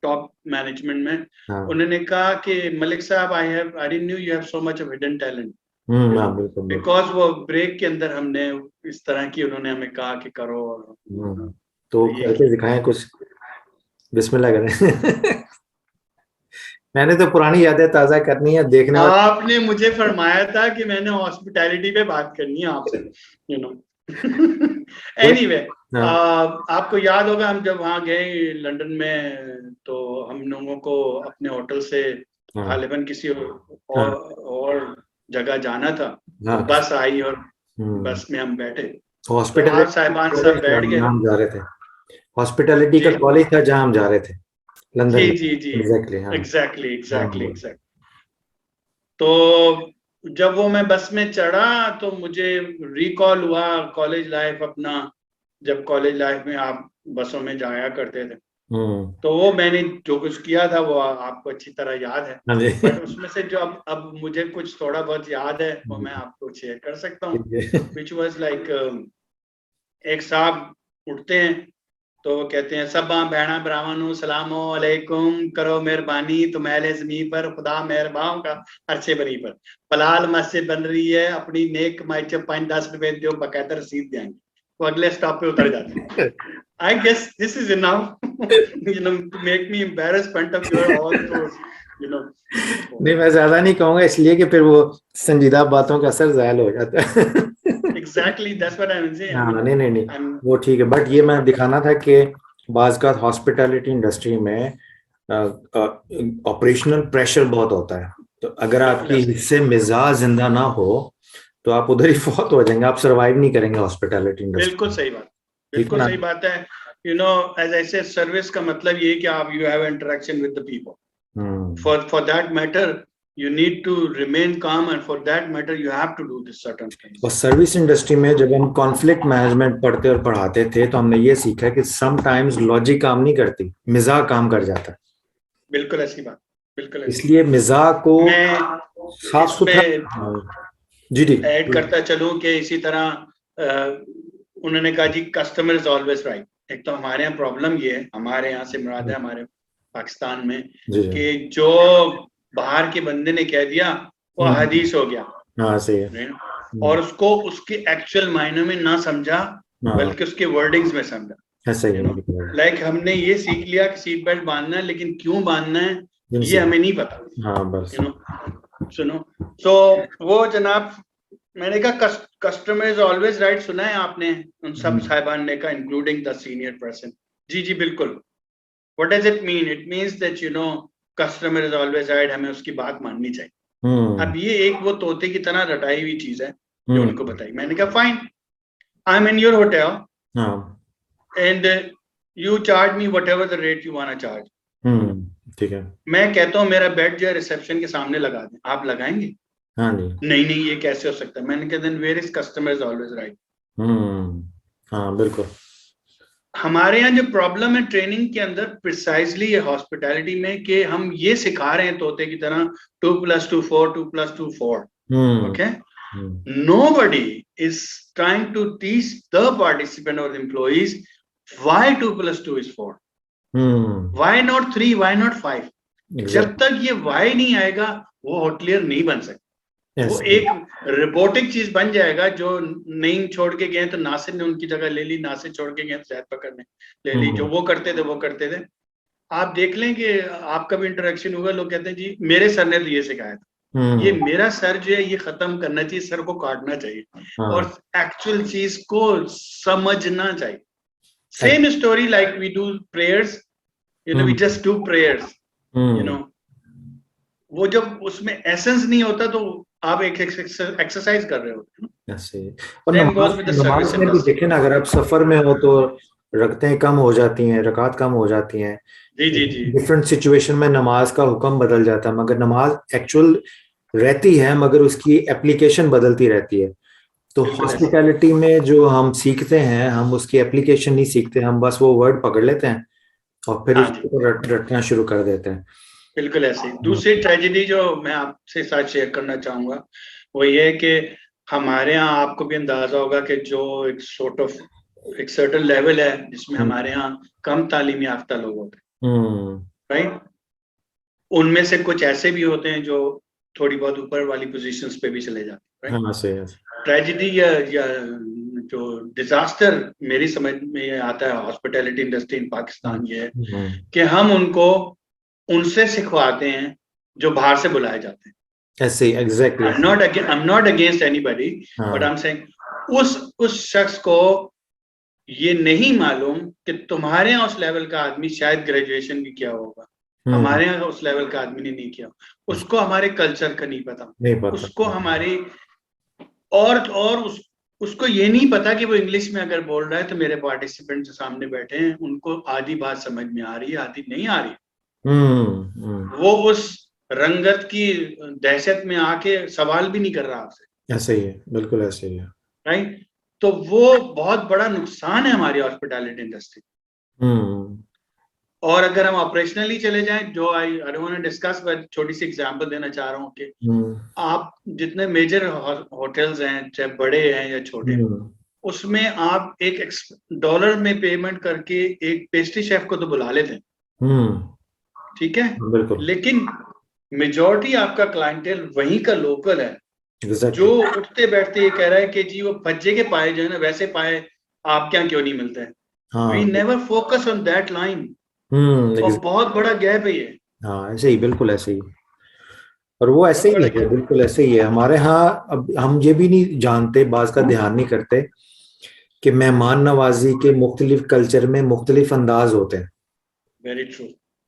टॉप मैनेजमेंट में। हाँ। उन्होंने कहा कि मलिक साहब, I didn't knew you have so much of hidden talent, because वो ब्रेक के अंदर हमने इस तरह की, उन्होंने हमें कहा कि करो, तो करके दिखाएं कुछ, बिस्मिल्लाह करें। मैंने तो पुरानी यादें ताजा करनी है, देखने। आपने मुझे फरमाया था कि मैंने हॉस्पिटैलिटी पे बात करनी है आपसे, यू नो। एनीवे, आपको याद होगा हम जब वहां गए लंदन में, तो हम लोगों को अपने होटल से गालिबन किसी और जगह जाना था। तो बस आई और बस में हम बैठे, हॉस्पिटल साहिबान सब बैठ गए, हम जा रहे थे, हॉस्पिटैलिटी का कॉलेज था जहां हम जा रहे थे, लंदन। जी एग्जैक्टली। तो जब वो मैं बस में चढ़ा तो मुझे रिकॉल हुआ कॉलेज लाइफ अपना, जब कॉलेज लाइफ में आप बसों में जाया करते थे। तो वो मैंने जो कुछ किया था वो आपको अच्छी तरह याद है, बट उसमें से जो अब मुझे कुछ थोड़ा बहुत याद है वो मैं आपको शेयर कर सकता हूँ। विच वाज लाइक, एक साहब उठते हैं तो वो कहते हैं, सब बहना ब्राह्मण सलामो अलैकुम, करो मेहरबानी तो महल ज़मीन पर, खुदा मेहरबान का अरशे बनी पर, पलाल मस्जिद बन रही है, अपनी नेक कमाई से 5-10 रुपए दो, बकायदा रसीद देंगे। वो अगले स्टॉप पे उतर जाते हैं। I guess this is enough, you know, to make me embarrass front of your all those, you know. नहीं, मैं ज्यादा नहीं कहूंगा, इसलिए कि फिर वो संजीदा बातों का असर ज़ायल हो जाता है। Exactly, that's what I am saying. हाँ, नहीं, वो ठीक है, बट ये मैं दिखाना था कि बाज़ का हॉस्पिटैलिटी इंडस्ट्री में ऑपरेशनल प्रेशर बहुत होता है, तो अगर आपकी हिस्से मिजाज जिंदा ना हो तो आप उधर ही फौत हो जाएंगे, आप सरवाइव नहीं करेंगे हॉस्पिटैलिटी इंडस्ट्री। बिल्कुल सही बात, बिल्कुल सही बात है। यू नो, एज आई से सर्विस का मतलब ये है कि आप you have interaction with the people, For that matter, you need to remain calm, and for that matter, you have to do this certain things. और सर्विस इंडस्ट्री में जब हम कॉन्फ्लिक्ट मैनेजमेंट पढ़ते और पढ़ाते थे तो हमने ये सीखा कि समटाइम्स लॉजिक काम नहीं करती, मिजाज काम कर जाता है। बिल्कुल ऐसी बात, बिल्कुल ऐसी। इसलिए मिजाज को मैं साफ सुथरा जी जी ऐड करता चलूं कि इसी तरह उन्होंने कहा जी कस्टमर इज ऑलवेज राइट। एक तो हमारे यहाँ प्रॉब्लम ये है, हमारे यहाँ से मुराद है हमारे पाकिस्तान में, कि जो बाहर के बंदे ने कह दिया वो हदीस हो गया। हाँ सही है। और उसको उसके एक्चुअल मायने में ना समझा, बल्कि उसके वर्डिंग्स में समझा। सही है। लाइक हमने ये सीख लिया कि सीट बेल्ट बांधना है, लेकिन क्यों बांधना है ये हमें नहीं पता। हाँ बस सुनो, तो वो जनाब मैंने कहा कस्टमर इज ऑलवेज राइट सुना है आपने उन सब साहिबान ने कहा, इंक्लूडिंग द सीनियर पर्सन। जी जी बिल्कुल। What does it mean? It means that customer is always right, हमें उसकी बात माननी चाहिए। अब ये एक वो तोते की तरह रटाई हुई चीज है जो उनको बताई। मैंने कहा fine, I am in your hotel and you charge me whatever the rate you want to charge. ठीक है। मैं कहता हूँ मेरा बेड जो है रिसेप्शन के सामने लगा दें, आप लगाएंगे? हाँ जी। नहीं ये कैसे हो सकता है? मैंने कहा then where is customer is always right. हाँ बिल्कुल। हमारे यहाँ जो प्रॉब्लम है ट्रेनिंग के अंदर प्रिसाइजली ये हॉस्पिटैलिटी में, कि हम ये सिखा रहे हैं तोते की तरह 2 + 2 4, 2 + 2 4। Okay, nobody is trying to teach the participant or the employees why 2 + 2 is 4. Why not 3? Why not 5? जब तक ये why नहीं आएगा वो होटलियर नहीं बन सकता। वो एक रिपोर्टिंग चीज बन जाएगा, जो नहीं छोड़ के गए तो नासिर ने उनकी जगह ले ली, नासिर छोड़ के गए तो जैद पकड़ने ले ली, जो वो करते थे वो करते थे। आप देख लें कि आपका भी इंटरेक्शन होगा, लोग कहते हैं जी मेरे सर ने तो ये सिखाया था। ये मेरा सर जो है ये खत्म करना चाहिए, सर को काटना चाहिए और एक्चुअल चीज को समझना चाहिए। Same story like we do prayers, we just do prayers, वो जब उसमें एसेंस नहीं होता तो आप एक एक्सरसाइज कर रहे होते हैं। और नमाज में भी देखें ना, अगर आप सफर में हो तो रकतें कम हो जाती हैं, रकात कम हो जाती हैं। जी डिफरेंट सिचुएशन में नमाज का हुक्म बदल जाता है, मगर नमाज एक्चुअल रहती है, मगर उसकी एप्लीकेशन बदलती रहती है। तो हॉस्पिटैलिटी में जो हम सीखते हैं, हम उसकी एप्लीकेशन नहीं सीखते, हम बस वो वर्ड पकड़ लेते हैं और फिर उसको रटना शुरू कर देते हैं। बिल्कुल ऐसे ही। दूसरी ट्रेजेडी जो मैं आपसे साथ शेयर करना चाहूंगा वो ये है कि हमारे यहाँ आपको भी अंदाजा होगा कि जो एक सॉर्ट ऑफ एक सर्टेन लेवल है जिसमें हमारे यहाँ कम तालीम याफ्ता लोग होते हैं, राइट? उनमें से कुछ ऐसे भी होते हैं जो थोड़ी बहुत ऊपर वाली पोजीशंस पे भी चले जाते हैं, राइट? ट्रेजेडी या जो डिजास्टर मेरी समझ में आता है हॉस्पिटैलिटी इंडस्ट्री इन पाकिस्तान ये है कि हम उनसे सिखवाते हैं जो बाहर से बुलाए जाते हैं। ऐसे exactly. I'm not against anybody, but I'm saying उस शख्स को ये नहीं मालूम कि तुम्हारे यहाँ उस लेवल का आदमी शायद ग्रेजुएशन भी किया होगा, हमारे यहाँ उस लेवल का आदमी ने नहीं किया, उसको हमारे कल्चर का नहीं पता, उसको हमारी और उसको ये नहीं पता कि वो इंग्लिश में अगर बोल रहा है तो मेरे पार्टिसिपेंट जो सामने बैठे हैं उनको आधी बात समझ में आ रही है, आधी नहीं आ रही। वो उस रंगत की दहशत में आके सवाल भी नहीं कर रहा आपसे। ऐसे ही है, बिल्कुल ऐसे ही है, राइट? तो वो बहुत बड़ा नुकसान है हमारी हॉस्पिटैलिटी इंडस्ट्री। और अगर हम ऑपरेशनली चले जाएं, जो I don't want to discuss, but छोटी सी एग्जांपल देना चाह रहा हूँ कि आप जितने मेजर होटल्स हैं, चाहे बड़े हैं या छोटे, उसमें आप $1 में पेमेंट करके एक पेस्ट्री शेफ को तो बुला लेते हैं, ठीक है, लेकिन मेजॉरिटी आपका क्लाइंटेल वहीं का लोकल है, जो उठते बैठते ये कह रहा है कि जी वो भज्जे के पाए जो है ना वैसे पाए आपके यहाँ क्यों नहीं मिलते हैं। We never focus on that line. और बहुत बड़ा गैप है ये। हाँ ऐसे ही, बिल्कुल ऐसे ही। और वो ऐसे ही है, बिल्कुल ऐसे ही है हमारे यहाँ। अब हम ये भी नहीं जानते, बात का ध्यान नहीं करते कि मेहमान नवाजी के मुख्तलिफ कल्चर में मुख्तलिफ अंदाज होते हैं। Very true.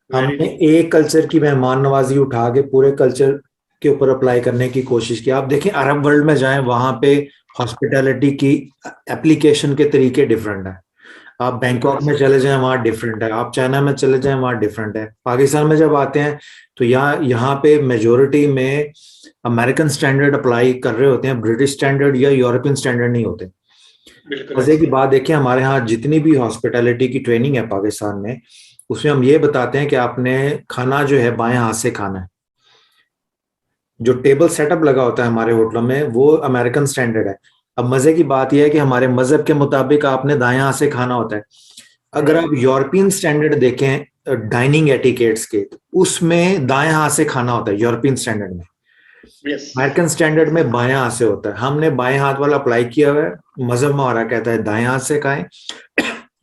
हमने एक कल्चर की मेहमान नवाजी उठा के पूरे कल्चर के ऊपर अप्लाई करने की कोशिश की। आप देखें अरब वर्ल्ड में जाएं, वहां पे हॉस्पिटैलिटी की एप्लीकेशन के तरीके डिफरेंट है। आप बैंकॉक में चले जाएं वहाँ डिफरेंट है, आप चाइना में चले जाएं वहाँ डिफरेंट है। पाकिस्तान में जब आते हैं तो यहाँ पे मेजोरिटी में अमेरिकन स्टैंडर्ड अप्लाई कर रहे होते हैं, ब्रिटिश स्टैंडर्ड या यूरोपियन स्टैंडर्ड नहीं होते। बिल्कुल मजे की ऐसे। बात देखिए, हमारे यहाँ जितनी भी हॉस्पिटैलिटी की ट्रेनिंग है पाकिस्तान में, उसमें हम ये बताते हैं कि आपने खाना जो है बाएं हाथ से खाना है। जो टेबल सेटअप लगा होता है हमारे होटलों में वो अमेरिकन स्टैंडर्ड है। अब मजे की बात यह है कि हमारे मजहब के मुताबिक आपने दाएं हाथ से खाना होता है। अगर आप यूरोपियन स्टैंडर्ड देखें डाइनिंग एटिकेट्स के, तो उसमें दाएं हाथ से खाना होता है यूरोपियन स्टैंडर्ड में। यस। अमेरिकन स्टैंडर्ड में बाएं हाथ से होता है। हमने बाएं हाथ वाला अप्लाई किया हुआ है, मजहब हमारा कहता है दाएं हाथ से खाएं।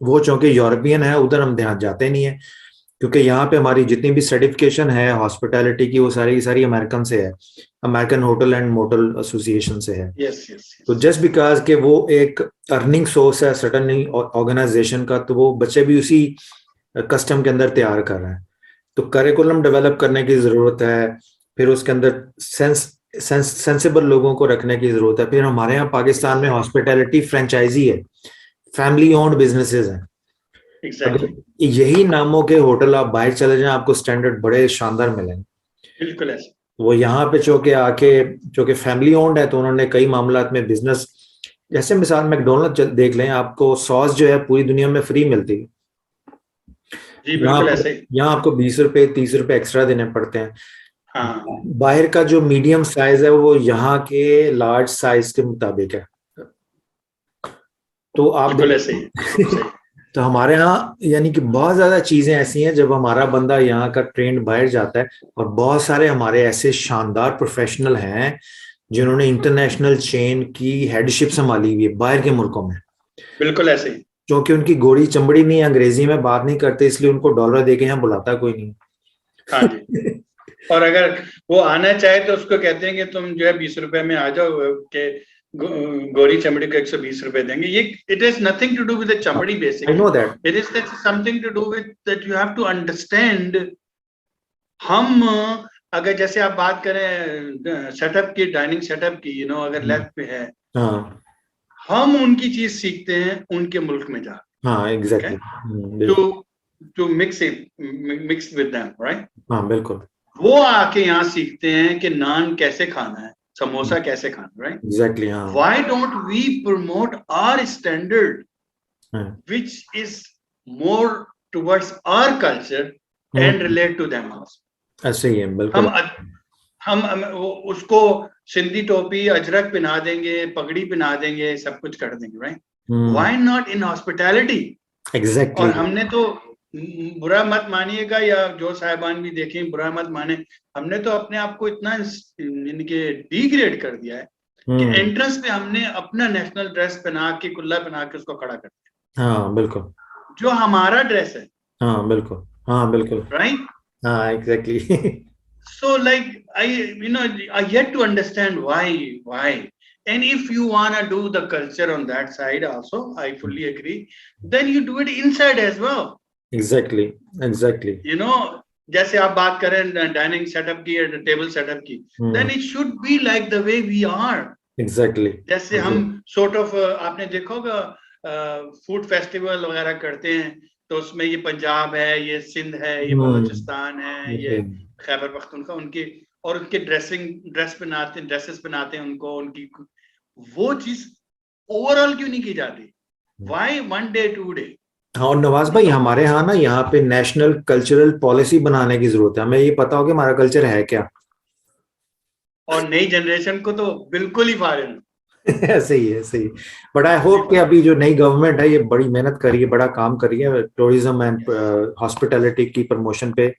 वो चूंकि यूरोपियन है उधर हम ध्यान जाते नहीं है, क्योंकि यहाँ पे हमारी जितनी भी सर्टिफिकेशन है हॉस्पिटैलिटी की वो सारी की सारी अमेरिकन से है, American hotel and motel association से है। Yes yes. तो जस्ट बिकॉज के वो एक अर्निंग सोर्स है सर्टन ऑर्गेनाइजेशन का, तो वो बच्चे भी उसी कस्टम के अंदर तैयार कर रहे हैं। तो करिकुलम डेवलप करने की जरूरत है, फिर उसके अंदर सेंसिबल लोगों को रखने की जरूरत है। फिर हमारे यहाँ पाकिस्तान में हॉस्पिटैलिटी फ्रेंचाइजी है, फैमिली ओन्ड बिजनेसेस हैं। अगर एग्जैक्टली। यही नामों के होटल आप बाहर चले जाएं आपको स्टैंडर्ड बड़े शानदार मिलेंगे। बिल्कुल ऐसे। वो यहाँ पे चूंकि फैमिली ओन्ड है तो उन्होंने कई मामलात में बिजनेस, जैसे मिसाल मैकडोनल्ड देख लें, आपको सॉस जो है पूरी दुनिया में फ्री मिलती है। जी यहाँ बिल्कुल ऐसे। यहाँ आपको 20 रुपए 30 रुपए एक्स्ट्रा देने पड़ते हैं। हाँ बाहर का जो मीडियम साइज है वो यहाँ के लार्ज साइज के मुताबिक है। तो आप बिल्कुल ऐसे ही, बिल्कुल देखो सही। तो हमारे यहाँ यानी कि बहुत ज्यादा चीजें ऐसी हैं जब हमारा बंदा यहाँ का ट्रेंड बाहर जाता है। और बहुत सारे हमारे ऐसे शानदार प्रोफेशनल हैं जिन्होंने इंटरनेशनल चेन की हेडशिप संभाली हुई है बाहर के मुल्कों में, बिल्कुल ऐसे ही। क्योंकि उनकी गोरी चमड़ी नहीं है, अंग्रेजी में बात नहीं करते, इसलिए उनको डॉलर देके यहाँ बुलाता कोई नहीं। हाँ जी। और अगर वो आना चाहे तो उसको कहते हैं कि तुम जो है 20 रुपए में आ जाओ के गोरी चमड़ी को 120 रुपए देंगे। ये it is nothing to do with the चमड़ी I basically, know that. It is something to do with that you have to understand. हम अगर जैसे आप बात करें सेटअप की, डाइनिंग सेटअप की, अगर लेफ्ट पे है, हाँ हम उनकी चीज सीखते हैं उनके मुल्क में जा, हाँ एग्जैक्टली टू बिल्कुल। To mix with them, right. हाँ बिल्कुल वो आके यहाँ सीखते हैं कि नान कैसे खाना है, समोसा कैसे खाना, राइट। एग्जैक्टली। हाँ why don't we promote our standard हाँ, which is more towards our culture and relate to them also। ऐसे ही है हम बिल्कुल। उसको सिंधी टोपी अजरक पहना देंगे, पगड़ी पहना देंगे, सब कुछ कर देंगे, right. Why not in hospitality. Exactly. और हमने तो बुरा मत मानिएगा, या जो साहिबान भी देखें बुरा मत माने, हमने तो अपने आप को इतना इनके डिग्रेड कर दिया है कि एंट्रेंस पे हमने अपना नेशनल ड्रेस पहना के, कुल्ला पहना के उसको खड़ा कर दिया, हाँ बिल्कुल। जो हमारा ड्रेस है, हाँ बिल्कुल। हाँ बिल्कुल। राइट। हाँ exactly. So like I yet to understand why. And if you wanna do the culture on that side also, I fully agree, then you do it inside as well। Exactly exactly. जैसे आप बात करें dining setup की या table setup की, then it should be like the way we are। Exactly. जैसे हम sort of आपने देखा होगा फूड फेस्टिवल वगैरह करते हैं, तो उसमें ये पंजाब है, ये सिंध है, ये बलूचिस्तान है, ये खैबर पख्तूनख्वा, उनके ड्रेसेस बनाते हैं उनको, उनकी वो चीज ओवरऑल क्यों नहीं की जाती? Why 1 day 2 day? हाँ, और नवाज भाई हमारे यहाँ ना यहाँ पे नेशनल कल्चरल पॉलिसी बनाने की जरूरत है। हमें ये पता हो कि हमारा कल्चर है क्या। और नई जनरेशन को तो बिल्कुल ही फॉरेन। ऐसे ही है, सही। बट आई होप कि अभी जो नई गवर्नमेंट है ये बड़ी मेहनत कर रही है, बड़ा काम कर रही है टूरिज्म एंड हॉस्पिटैलिटी की प्रमोशन पे।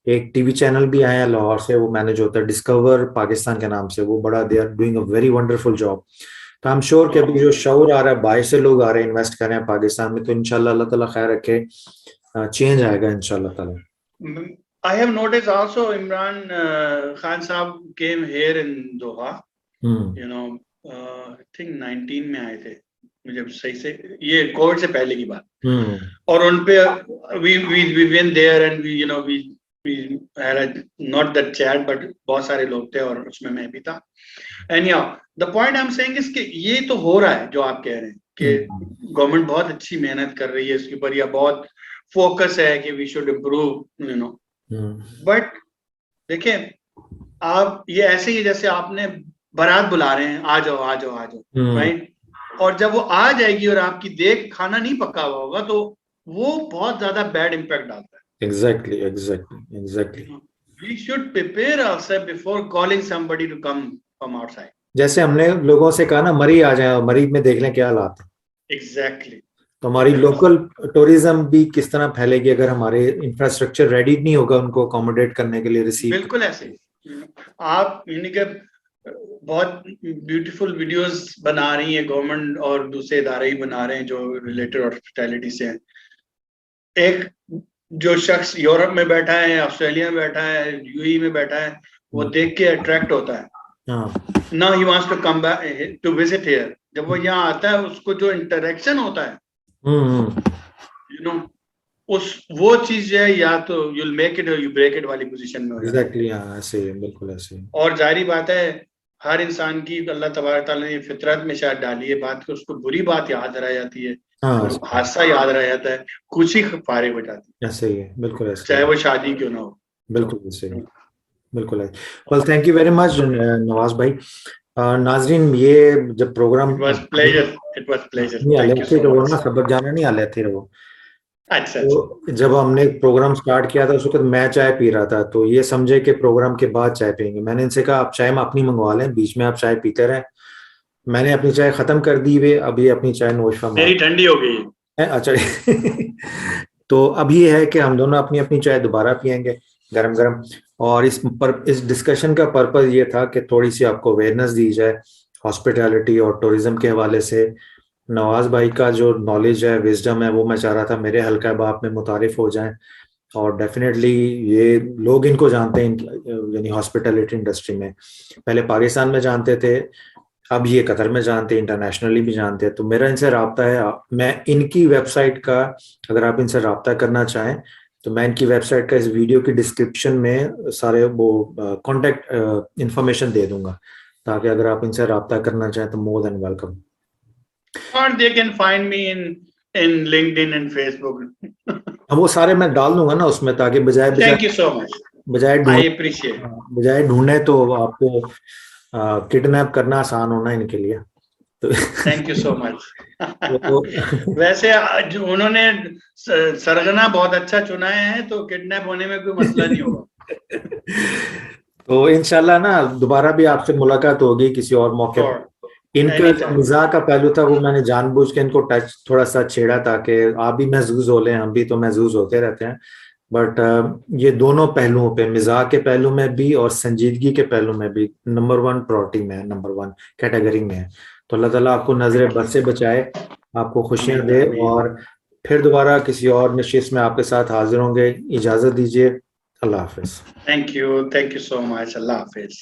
एक टीवी चैनल भी आया है लाहौर से, वो मैनेज होता है डिस्कवर पाकिस्तान के नाम से, वो बड़ा they are doing a very wonderful job. तो आई एम श्योर कि अभी जो शौर आ रहा है, बाहर से लोग आ रहे हैं इन्वेस्ट कर रहे हैं पाकिस्तान में, तो इंशाल्लाह अल्लाह ताला खैर रखे, चेंज आएगा इंशाल्लाह ताला। I have noticed also Imran Khan साहब came here in Doha, I think 19 में आए थे, मुझे सही से, ये कोविड से पहले की बात। और उन पे we went there and we had not that chat, but बहुत सारे लोग थे और उसमें मैं भी था। And yeah, the point I'm saying is कि ये तो हो रहा है जो आप कह रहे हैं, कि गवर्नमेंट बहुत अच्छी मेहनत कर रही है इसके ऊपर, या बहुत फोकस है कि we should improve, you know. But देखें, आप ये ऐसे ही जैसे आपने बारात बुला रहे हैं, आ जाओ आ जाओ आ जाओ, राइट, और जब वो आ जाएगी और आपकी देख खाना नहीं पका हुआ होगा तो वो बहुत ज्यादा बैड इम्पैक्ट डालता है। Exactly We should prepare ourselves before calling somebody to come from outside. जैसे हमने लोगों से कहा ना, मरी आ जाए, मरी में देख लें क्या हालात है। Exactly. तो हमारी लोकल टूरिज्म भी किस तरह फैलेगी अगर हमारे इंफ्रास्ट्रक्चर रेडी नहीं होगा उनको अकोमोडेट करने के लिए, रिसीव। बिल्कुल ऐसे आप इनके बहुत ब्यूटीफुल वीडियोस बना रही है गवर्नमेंट और दूसरे इदारे ही बना रहे हैं जो रिलेटेड हॉस्पिटैलिटी से हैं। एक जो शख्स यूरोप में बैठा है, ऑस्ट्रेलिया में बैठा है, यूएई में बैठा है, वो देख के अट्रैक्ट होता है। Now he wants to come back to visit here. जब वो यहाँ आता है उसको जो इंटरेक्शन होता है, you know, वो चीज है, या तो you'll make it or you break it वाली पोजीशन में हो जाता है। Exactly, हाँ, ऐसे ही, बिल्कुल ऐसे ही। और जाहिर बात है हर इंसान की अल्लाह तबारक तआला ने फितरत में शायद डाली है बात कि उसको बुरी बात याद रह जाती है, हादसा याद रह जाता है, खुशी फारिग हो जाती है। ऐसे ही है, बिल्कुल ऐसे, चाहे वो शादी क्यों ना हो। बिल्कुल ऐसे ही, बिल्कुल है। Well, thank you very much Nawaz भाई। नाजरीन, ये जब programme it was pleasure thank you so much. सबक जाना नहीं आले थे वो। अच्छा, तो जब हमने प्रोग्राम स्टार्ट किया था उस वक्त मैं चाय पी रहा था, तो ये समझे कि प्रोग्राम के बाद चाय पियेंगे। मैंने इनसे कहा आप चाय में अपनी मंगवा लें, बीच में आप चाय पीते रहें। मैंने अपनी चाय खत्म कर दी हुई, अभी अपनी चाय नोश फरमा, मेरी ठंडी हो गई है। अच्छा तो अब ये है कि हम दोनों अपनी अपनी चाय दोबारा पियेंगे गरम गरम। और इस डिस्कशन का पर्पस ये था कि थोड़ी सी आपको अवेयरनेस दी जाए हॉस्पिटैलिटी और टूरिज्म के हवाले से। नवाज भाई का जो नॉलेज है, विजडम है, वो मैं चाह रहा था मेरे हल्का बाप में मुतारिफ हो जाए। और डेफिनेटली ये लोग इनको जानते हैं, यानी हॉस्पिटैलिटी इंडस्ट्री में पहले पाकिस्तान में जानते थे, अब ये कतर में जानते हैं, इंटरनेशनली भी जानते हैं। तो मेरा इनसे राब्ता है, मैं इनकी वेबसाइट का, अगर आप इनसे राब्ता करना चाहें तो मैं इनकी वेबसाइट का इस वीडियो की डिस्क्रिप्शन में सारे वो कॉन्टेक्ट इंफॉर्मेशन दे दूंगा, ताकि अगर आप इनसे राब्ता करना चाहें तो मोर देन वेलकम। और they can find me in LinkedIn and Facebook. अब वो सारे मैं डाल दूंगा ना उसमें, ताकि Thank you so much. I appreciate. बजाय ढूंढने तो आपको किडनैप करना आसान होना इनके लिए। तो थैंक यू सो मच। वैसे उन्होंने सरगना बहुत अच्छा चुना है, तो किडनैप होने में कोई मसला नहीं होगा। तो इंशाल्लाह ना दोबारा भी आपसे मुलाकात होगी किसी और मौके पर। इनका जो मिजाज का पहलू था वो मैंने जानबूझ के इनको टच थोड़ा सा छेड़ा, ताकि आप भी महसूस हो लें, हम भी तो महसूस होते रहते हैं। बट ये दोनों पहलुओं पे, मिजाज के पहलू में भी और संजीदगी के पहलू में भी नंबर 1 प्रायोरिटी में है, नंबर 1 कैटेगरी में है। तो अल्लाह ताला आपको नजर बद से बचाए, आपको खुशियां दे, और फिर दोबारा किसी और नशिस्त में आपके साथ हाजिर होंगे। इजाजत दीजिए, अल्लाह हाफिज। थैंक यू सो मच, अल्लाह हाफिज।